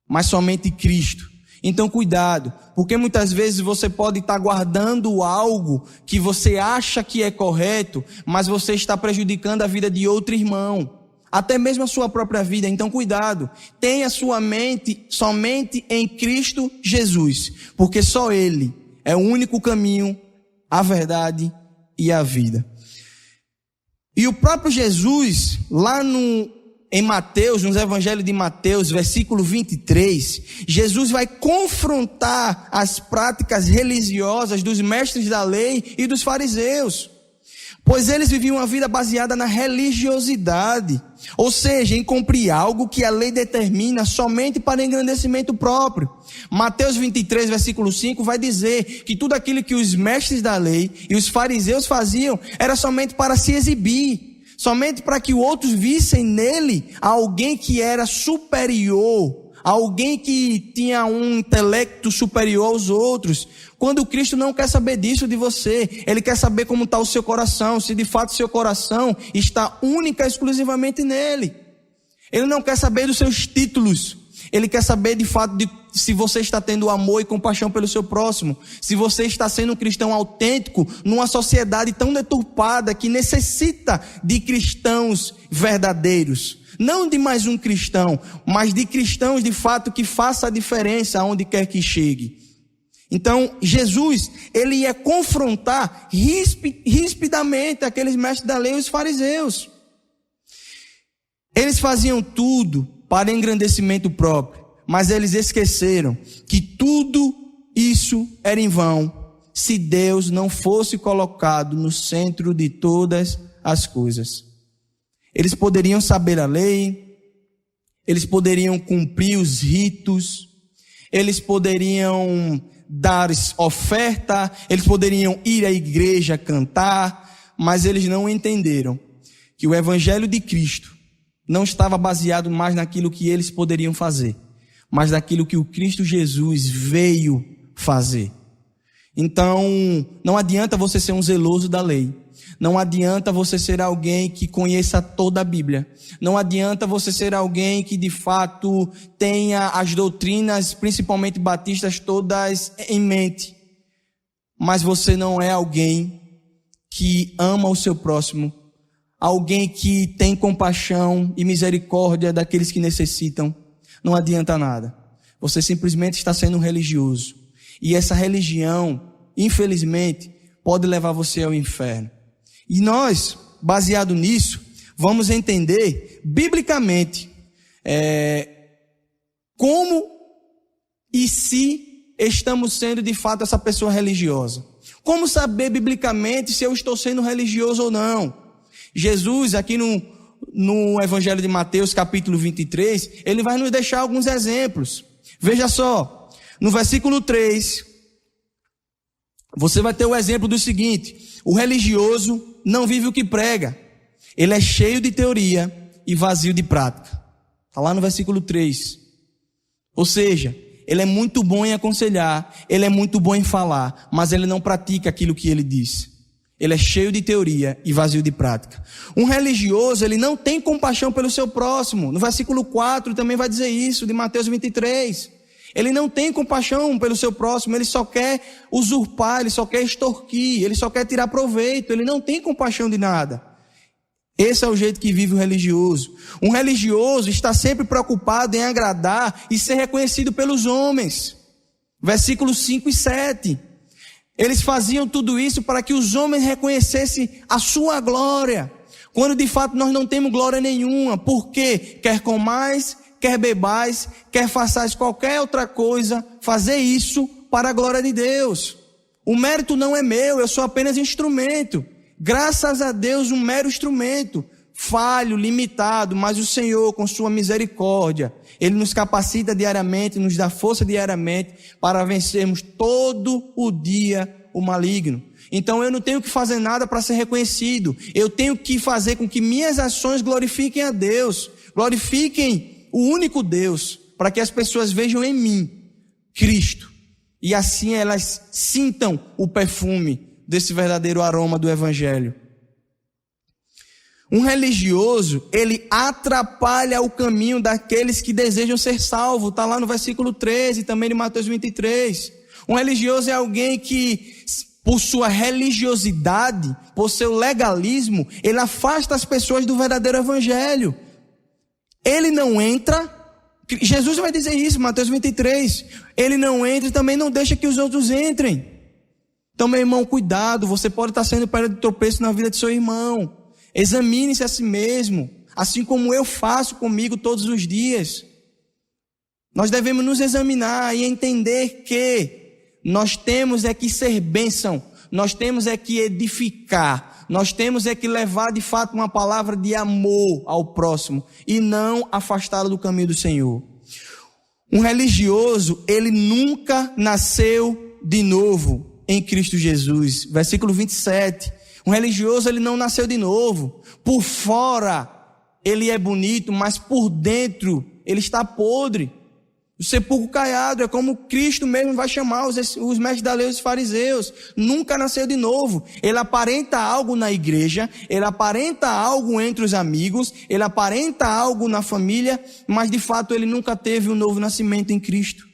mas somente Cristo. Então cuidado, porque muitas vezes você pode estar guardando algo que você acha que é correto, mas você está prejudicando a vida de outro irmão, até mesmo a sua própria vida. Então cuidado, tenha sua mente somente em Cristo Jesus, porque só Ele é o único caminho, a verdade e a vida. E o próprio Jesus, lá em Mateus, nos evangelhos de Mateus, versículo 23, Jesus vai confrontar as práticas religiosas dos mestres da lei e dos fariseus. Pois eles viviam uma vida baseada na religiosidade, ou seja, em cumprir algo que a lei determina somente para engrandecimento próprio. Mateus 23, versículo 5 vai dizer que tudo aquilo que os mestres da lei e os fariseus faziam era somente para se exibir, somente para que outros vissem nele alguém que era superior, alguém que tinha um intelecto superior aos outros, quando Cristo não quer saber disso de você. Ele quer saber como está o seu coração, se de fato seu coração está única e exclusivamente nele. Ele não quer saber dos seus títulos, ele quer saber de fato se você está tendo amor e compaixão pelo seu próximo, se você está sendo um cristão autêntico numa sociedade tão deturpada que necessita de cristãos verdadeiros. Não de mais um cristão, mas de cristãos de fato que faça a diferença aonde quer que chegue. Então, Jesus, ele ia confrontar rispidamente aqueles mestres da lei e os fariseus. Eles faziam tudo para engrandecimento próprio, mas eles esqueceram que tudo isso era em vão se Deus não fosse colocado no centro de todas as coisas. Eles poderiam saber a lei, eles poderiam cumprir os ritos, eles poderiam dar oferta, eles poderiam ir à igreja cantar, mas eles não entenderam que o evangelho de Cristo não estava baseado mais naquilo que eles poderiam fazer, mas naquilo que o Cristo Jesus veio fazer. Então, não adianta você ser um zeloso da lei. Não adianta você ser alguém que conheça toda a Bíblia. Não adianta você ser alguém que de fato tenha as doutrinas, principalmente batistas, todas em mente. Mas você não é alguém que ama o seu próximo. Alguém que tem compaixão e misericórdia daqueles que necessitam. Não adianta nada. Você simplesmente está sendo um religioso. E essa religião, infelizmente, pode levar você ao inferno. E nós, baseado nisso, vamos entender biblicamente como e se estamos sendo de fato essa pessoa religiosa. Como saber biblicamente se eu estou sendo religioso ou não? Jesus, aqui no Evangelho de Mateus, capítulo 23, ele vai nos deixar alguns exemplos. Veja só, no versículo 3, você vai ter o exemplo do seguinte: o religioso não vive o que prega. Ele é cheio de teoria e vazio de prática. Está lá no versículo 3. Ou seja, ele é muito bom em aconselhar, ele é muito bom em falar, mas ele não pratica aquilo que ele diz. Ele é cheio de teoria e vazio de prática. Um religioso, ele não tem compaixão pelo seu próximo. No versículo 4 também vai dizer isso, de Mateus 23. Ele não tem compaixão pelo seu próximo, ele só quer usurpar, ele só quer extorquir, ele só quer tirar proveito, ele não tem compaixão de nada. Esse é o jeito que vive o religioso. Um religioso está sempre preocupado em agradar e ser reconhecido pelos homens. Versículos 5 e 7. Eles faziam tudo isso para que os homens reconhecessem a sua glória, quando de fato nós não temos glória nenhuma, porque quer comais, quer bebais, quer façais qualquer outra coisa, fazer isso para a glória de Deus. O mérito não é meu, eu sou apenas instrumento. Graças a Deus, um mero instrumento, falho, limitado, mas o Senhor, com sua misericórdia, Ele nos capacita diariamente, nos dá força diariamente para vencermos todo o dia o maligno. Então eu não tenho que fazer nada para ser reconhecido, eu tenho que fazer com que minhas ações glorifiquem a Deus, glorifiquem o único Deus, para que as pessoas vejam em mim Cristo, e assim elas sintam o perfume desse verdadeiro aroma do Evangelho. Um religioso, ele atrapalha o caminho daqueles que desejam ser salvos. Está lá no versículo 13, também de Mateus 23. Um religioso é alguém que, por sua religiosidade, por seu legalismo, ele afasta as pessoas do verdadeiro Evangelho. Ele não entra, Jesus vai dizer isso, Mateus 23. Ele não entra e também não deixa que os outros entrem. Então, meu irmão, cuidado, você pode estar sendo pedra de tropeço na vida de seu irmão. Examine-se a si mesmo, assim como eu faço comigo todos os dias. Nós devemos nos examinar e entender que nós temos é que ser bênção, nós temos é que edificar, nós temos é que levar de fato uma palavra de amor ao próximo e não afastá-lo do caminho do Senhor. Um religioso, ele nunca nasceu de novo em Cristo Jesus. Versículo 27. Um religioso, ele não nasceu de novo. Por fora, ele é bonito, mas por dentro, ele está podre. O sepulcro caiado, é como Cristo mesmo vai chamar os mestres da lei e os fariseus. Nunca nasceu de novo. Ele aparenta algo na igreja, ele aparenta algo entre os amigos, ele aparenta algo na família, mas de fato ele nunca teve um novo nascimento em Cristo.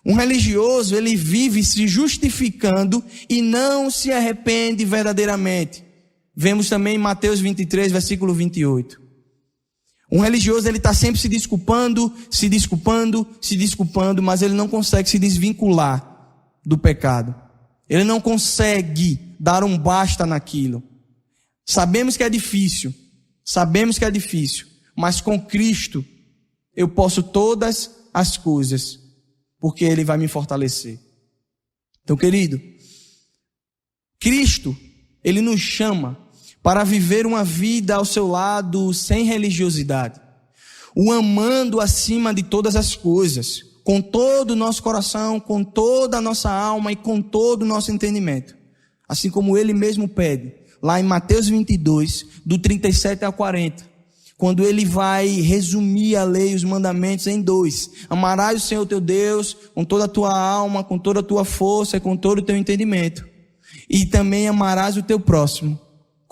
Um religioso, ele vive se justificando e não se arrepende verdadeiramente. Vemos também em Mateus 23, versículo 28. Um religioso, ele está sempre se desculpando, mas ele não consegue se desvincular do pecado. Ele não consegue dar um basta naquilo. Sabemos que é difícil, mas com Cristo eu posso todas as coisas, porque Ele vai me fortalecer. Então, querido, Cristo, Ele nos chama para viver uma vida ao seu lado sem religiosidade, o amando acima de todas as coisas, com todo o nosso coração, com toda a nossa alma e com todo o nosso entendimento. Assim como Ele mesmo pede, lá em Mateus 22, do 37 ao 40, quando Ele vai resumir a lei e os mandamentos em 2. Amarás o Senhor teu Deus com toda a tua alma, com toda a tua força e com todo o teu entendimento. E também amarás o teu próximo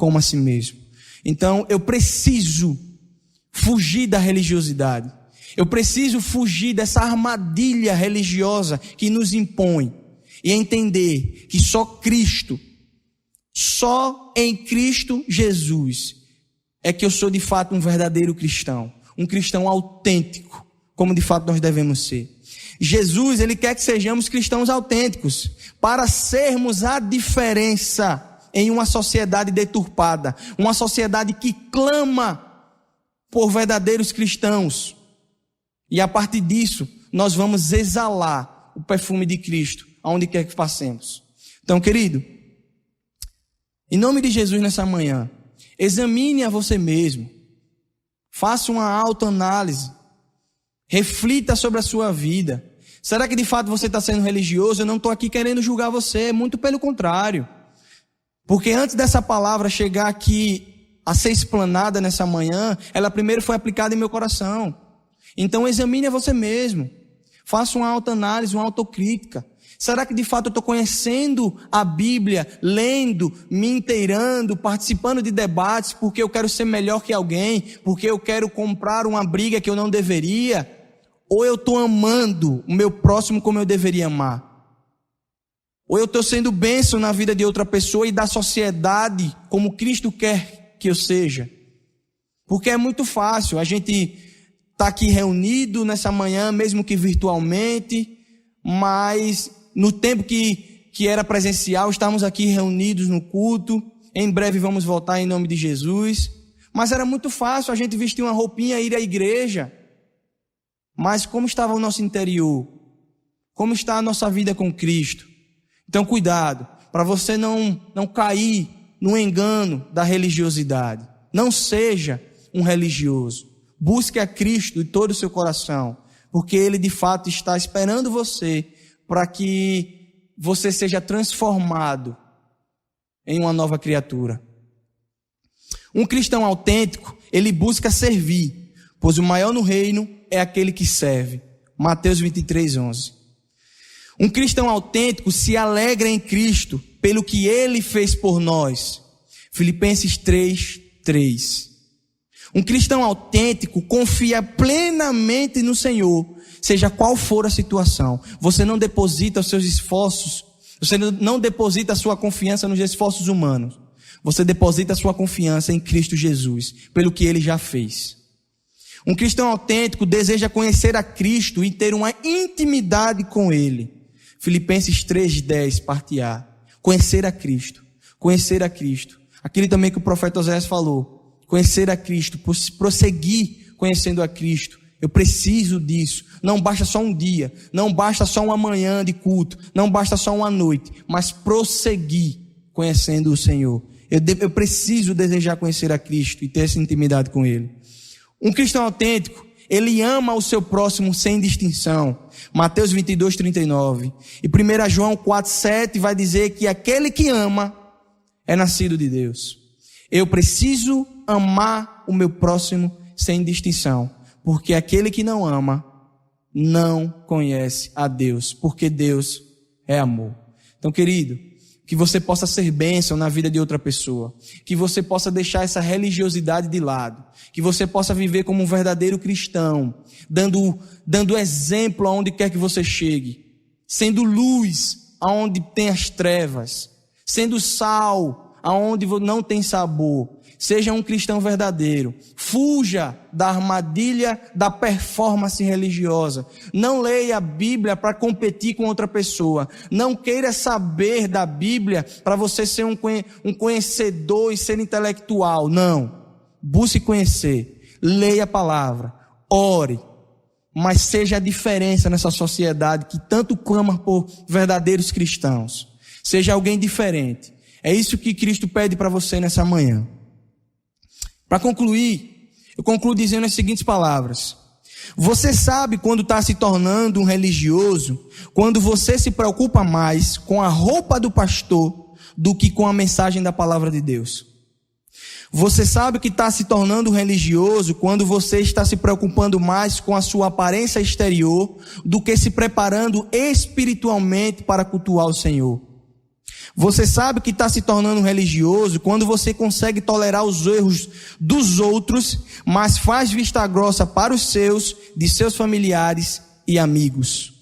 como a si mesmo. Então, eu preciso fugir da religiosidade. Eu preciso fugir dessa armadilha religiosa que nos impõe e entender que só em Cristo Jesus é que eu sou de fato um verdadeiro cristão, um cristão autêntico, como de fato nós devemos ser. Jesus, Ele quer que sejamos cristãos autênticos, para sermos a diferença em uma sociedade deturpada, uma sociedade que clama por verdadeiros cristãos. E a partir disso, nós vamos exalar o perfume de Cristo, aonde quer que passemos. Então, querido, em nome de Jesus nessa manhã, examine a você mesmo, faça uma autoanálise, reflita sobre a sua vida. Será que de fato você está sendo religioso? Eu não estou aqui querendo julgar você, muito pelo contrário. Porque antes dessa palavra chegar aqui a ser explanada nessa manhã, ela primeiro foi aplicada em meu coração. Então examine a você mesmo. Faça uma autoanálise, uma autocrítica. Será que de fato eu estou conhecendo a Bíblia, lendo, me inteirando, participando de debates porque eu quero ser melhor que alguém, porque eu quero comprar uma briga que eu não deveria? Ou eu estou amando o meu próximo como eu deveria amar? Ou eu estou sendo bênção na vida de outra pessoa e da sociedade como Cristo quer que eu seja? Porque é muito fácil a gente estar aqui reunido nessa manhã, mesmo que virtualmente, mas no tempo que era presencial, estamos aqui reunidos no culto. Em breve vamos voltar em nome de Jesus. Mas era muito fácil a gente vestir uma roupinha e ir à igreja. Mas como estava o nosso interior? Como está a nossa vida com Cristo? Então cuidado, para você não cair no engano da religiosidade. Não seja um religioso. Busque a Cristo de todo o seu coração, porque Ele de fato está esperando você para que você seja transformado em uma nova criatura. Um cristão autêntico, ele busca servir, pois o maior no reino é aquele que serve. Mateus 23, 11. Um cristão autêntico se alegra em Cristo pelo que Ele fez por nós. Filipenses 3, 3. Um cristão autêntico confia plenamente no Senhor, seja qual for a situação. Você não deposita os seus esforços, você não deposita a sua confiança nos esforços humanos. Você deposita a sua confiança em Cristo Jesus, pelo que Ele já fez. Um cristão autêntico deseja conhecer a Cristo e ter uma intimidade com Ele. Filipenses 3:10, parte A. Conhecer a Cristo. Conhecer a Cristo. Aquilo também que o profeta Oséias falou. Conhecer a Cristo. Prosseguir conhecendo a Cristo. Eu preciso disso. Não basta só um dia. Não basta só uma manhã de culto. Não basta só uma noite. Mas prosseguir conhecendo o Senhor. Eu preciso desejar conhecer a Cristo e ter essa intimidade com Ele. Um cristão autêntico, ele ama o seu próximo sem distinção. Mateus 22, 39. E 1 João 4, 7 vai dizer que aquele que ama é nascido de Deus. Eu preciso amar o meu próximo sem distinção, porque aquele que não ama não conhece a Deus, porque Deus é amor. Então, querido, que você possa ser bênção na vida de outra pessoa, que você possa deixar essa religiosidade de lado, que você possa viver como um verdadeiro cristão, dando exemplo aonde quer que você chegue, sendo luz aonde tem as trevas, sendo sal aonde não tem sabor. Seja um cristão verdadeiro. Fuja da armadilha da performance religiosa. Não leia a Bíblia para competir com outra pessoa. Não queira saber da Bíblia para você ser um conhecedor e ser intelectual. Não. Busque conhecer. Leia a palavra. Ore. Mas seja a diferença nessa sociedade que tanto clama por verdadeiros cristãos. Seja alguém diferente. É isso que Cristo pede para você nessa manhã. Para concluir, eu concluo dizendo as seguintes palavras. Você sabe quando está se tornando um religioso, quando você se preocupa mais com a roupa do pastor do que com a mensagem da palavra de Deus. Você sabe que está se tornando um religioso quando você está se preocupando mais com a sua aparência exterior do que se preparando espiritualmente para cultuar o Senhor. Você sabe que está se tornando um religioso quando você consegue tolerar os erros dos outros, mas faz vista grossa para os seus, de seus familiares e amigos.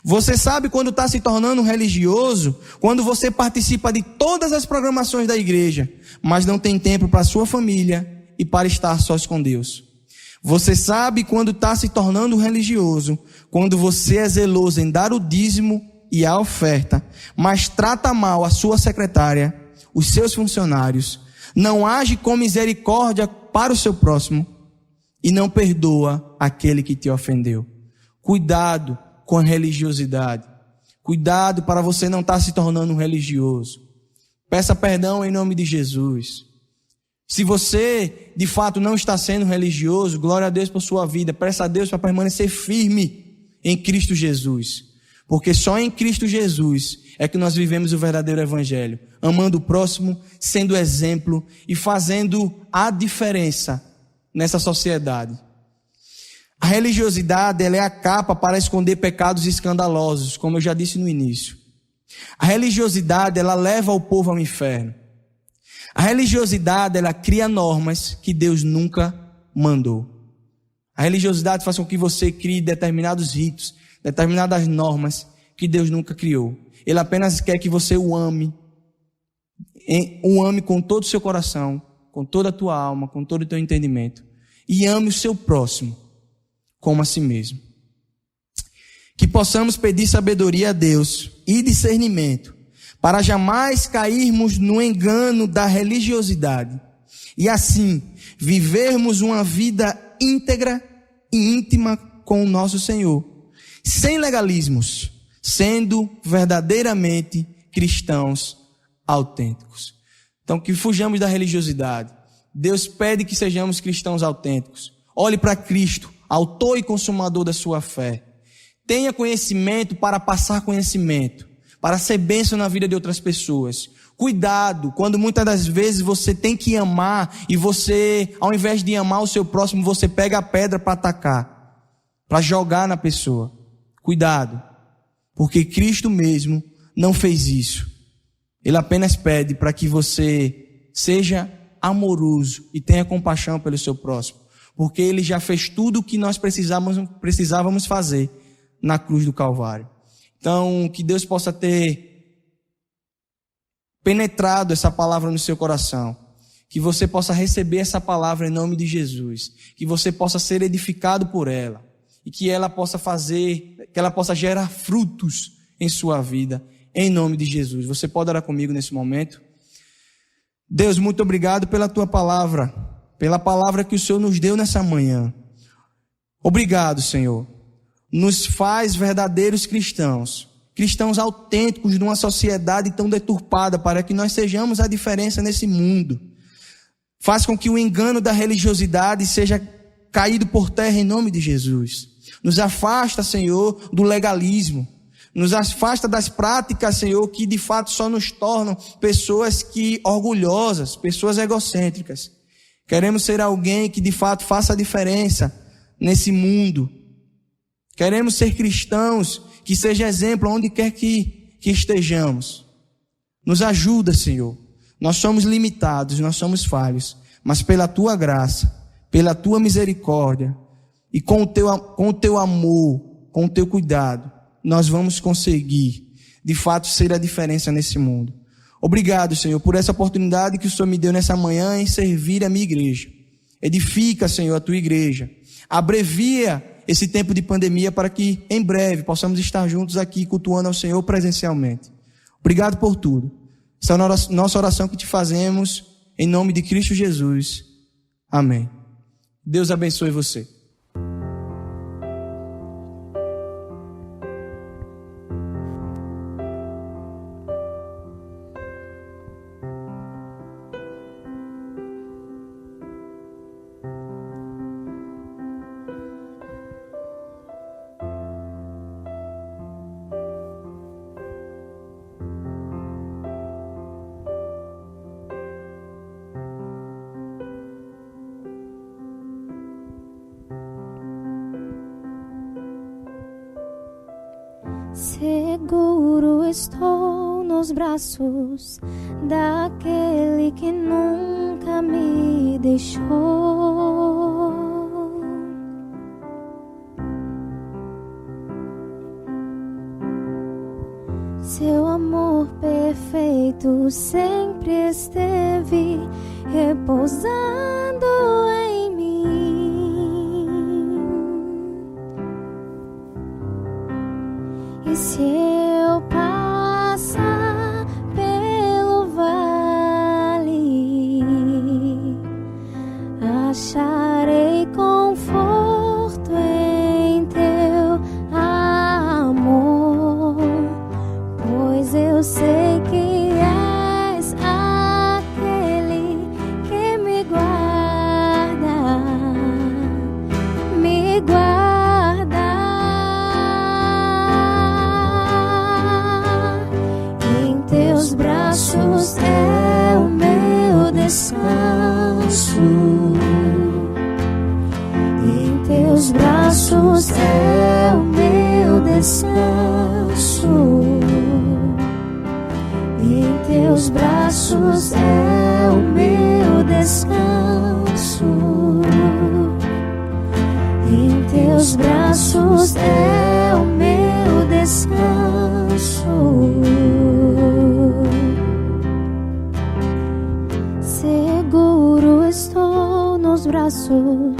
Você sabe quando está se tornando um religioso quando você participa de todas as programações da igreja, mas não tem tempo para a sua família e para estar sós com Deus. Você sabe quando está se tornando um religioso quando você é zeloso em dar o dízimo e a oferta, mas trata mal a sua secretária, os seus funcionários, não age com misericórdia para o seu próximo e não perdoa aquele que te ofendeu. Cuidado com a religiosidade. Cuidado para você não estar se tornando um religioso. Peça perdão em nome de Jesus. Se você de fato não está sendo religioso, glória a Deus por sua vida. Peça a Deus para permanecer firme em Cristo Jesus. Porque só em Cristo Jesus é que nós vivemos o verdadeiro evangelho, amando o próximo, sendo exemplo e fazendo a diferença nessa sociedade. A religiosidade, ela é a capa para esconder pecados escandalosos, como eu já disse no início. A religiosidade, ela leva o povo ao inferno. A religiosidade, ela cria normas que Deus nunca mandou. A religiosidade faz com que você crie determinados ritos, determinadas normas que Deus nunca criou. Ele apenas quer que você o ame com todo o seu coração, com toda a tua alma, com todo o teu entendimento. E ame o seu próximo como a si mesmo. Que possamos pedir sabedoria a Deus e discernimento para jamais cairmos no engano da religiosidade e assim vivermos uma vida íntegra e íntima com o nosso Senhor, sem legalismos, sendo verdadeiramente cristãos autênticos. Então, que fujamos da religiosidade. Deus pede que sejamos cristãos autênticos. Olhe para Cristo, autor e consumador da sua fé. Tenha conhecimento para passar conhecimento, para ser bênção na vida de outras pessoas. Cuidado, quando muitas das vezes você tem que amar e você, ao invés de amar o seu próximo, você pega a pedra para atacar, para jogar na pessoa. Cuidado, porque Cristo mesmo não fez isso. Ele apenas pede para que você seja amoroso e tenha compaixão pelo seu próximo, porque Ele já fez tudo o que nós precisávamos fazer na cruz do Calvário. Então, que Deus possa ter penetrado essa palavra no seu coração, que você possa receber essa palavra em nome de Jesus, que você possa ser edificado por ela, e que ela possa gerar frutos em sua vida, em nome de Jesus. Você pode orar comigo nesse momento? Deus, muito obrigado pela tua palavra, pela palavra que o Senhor nos deu nessa manhã. Obrigado, Senhor. Nos faz verdadeiros cristãos cristãos autênticos numa sociedade tão deturpada, para que nós sejamos a diferença nesse mundo. Faz com que o engano da religiosidade seja caído por terra em nome de Jesus. Nos afasta, Senhor, do legalismo. Nos afasta das práticas, Senhor, que de fato só nos tornam pessoas orgulhosas, pessoas egocêntricas. Queremos ser alguém que de fato faça a diferença nesse mundo. Queremos ser cristãos que seja exemplo onde quer que estejamos. Nos ajuda, Senhor. Nós somos limitados, nós somos falhos, mas pela Tua graça, pela Tua misericórdia e com o Teu amor, com o Teu cuidado, nós vamos conseguir, de fato, ser a diferença nesse mundo. Obrigado, Senhor, por essa oportunidade que o Senhor me deu nessa manhã em servir a minha igreja. Edifica, Senhor, a Tua igreja. Abrevia esse tempo de pandemia para que, em breve, possamos estar juntos aqui, cultuando ao Senhor presencialmente. Obrigado por tudo. Essa é a nossa oração que te fazemos, em nome de Cristo Jesus. Amém. Deus abençoe você. Seguro estou nos braços daquele que nunca me deixou. Seu amor perfeito sempre esteve repousando em mim. E se eu passar pelo vale, acharei conforto em teu amor, pois eu sei que és aquele que me guarda, me guarda. Em teus braços é o meu descanso. Em teus braços é o meu descanso. Em teus braços é o meu descanso. Em teus braços é o meu descanso. Seguro estou nos braços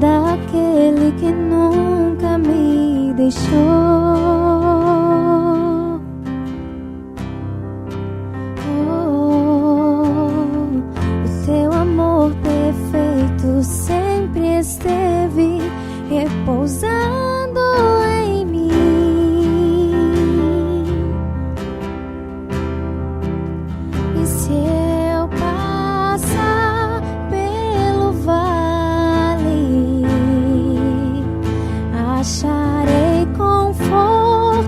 daquele que nunca me deixou. O teu amor perfeito sempre esteve repousando em mim. E se eu passar pelo vale, acharei conforto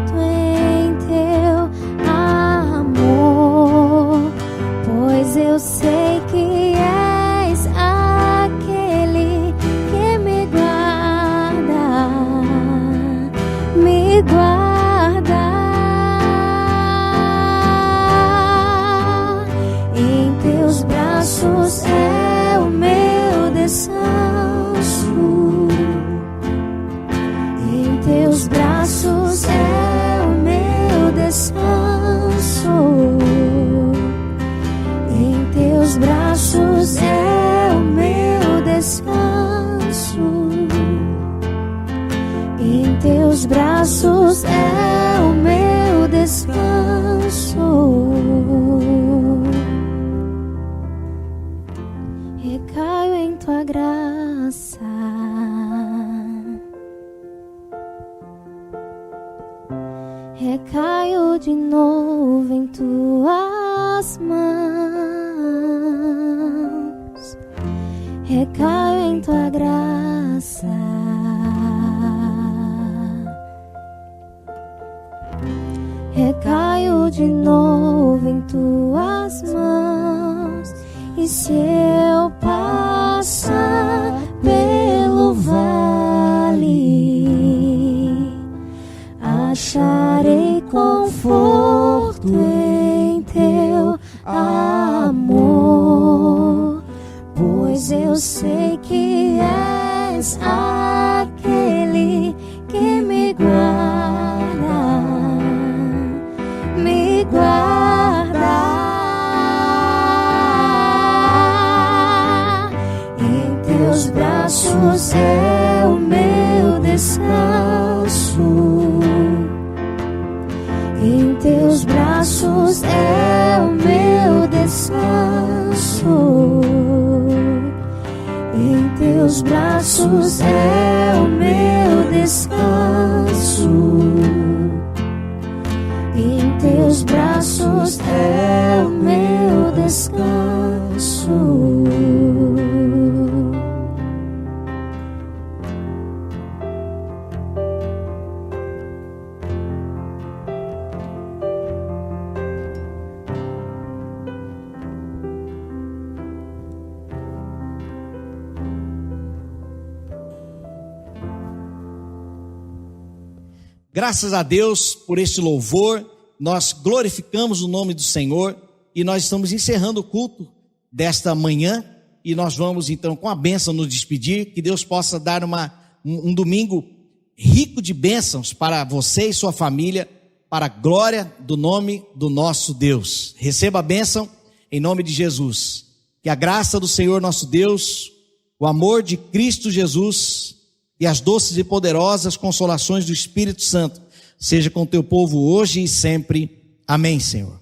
recaio em tua graça. Recaio de novo em tuas mãos. E se eu passar pelo vale, acharei conforto em teu amor, pois eu sei que és aquele que me guarda, me guarda. Em teus braços é o meu descanso. Em teus braços é o meu descanso. Em teus braços é o meu descanso. Em teus braços é o meu descanso. Graças a Deus por este louvor, nós glorificamos o nome do Senhor e nós estamos encerrando o culto desta manhã e nós vamos então com a bênção nos despedir, que Deus possa dar um domingo rico de bênçãos para você e sua família, para a glória do nome do nosso Deus. Receba a bênção em nome de Jesus, que a graça do Senhor nosso Deus, o amor de Cristo Jesus e as doces e poderosas consolações do Espírito Santo seja com o teu povo hoje e sempre. Amém, Senhor.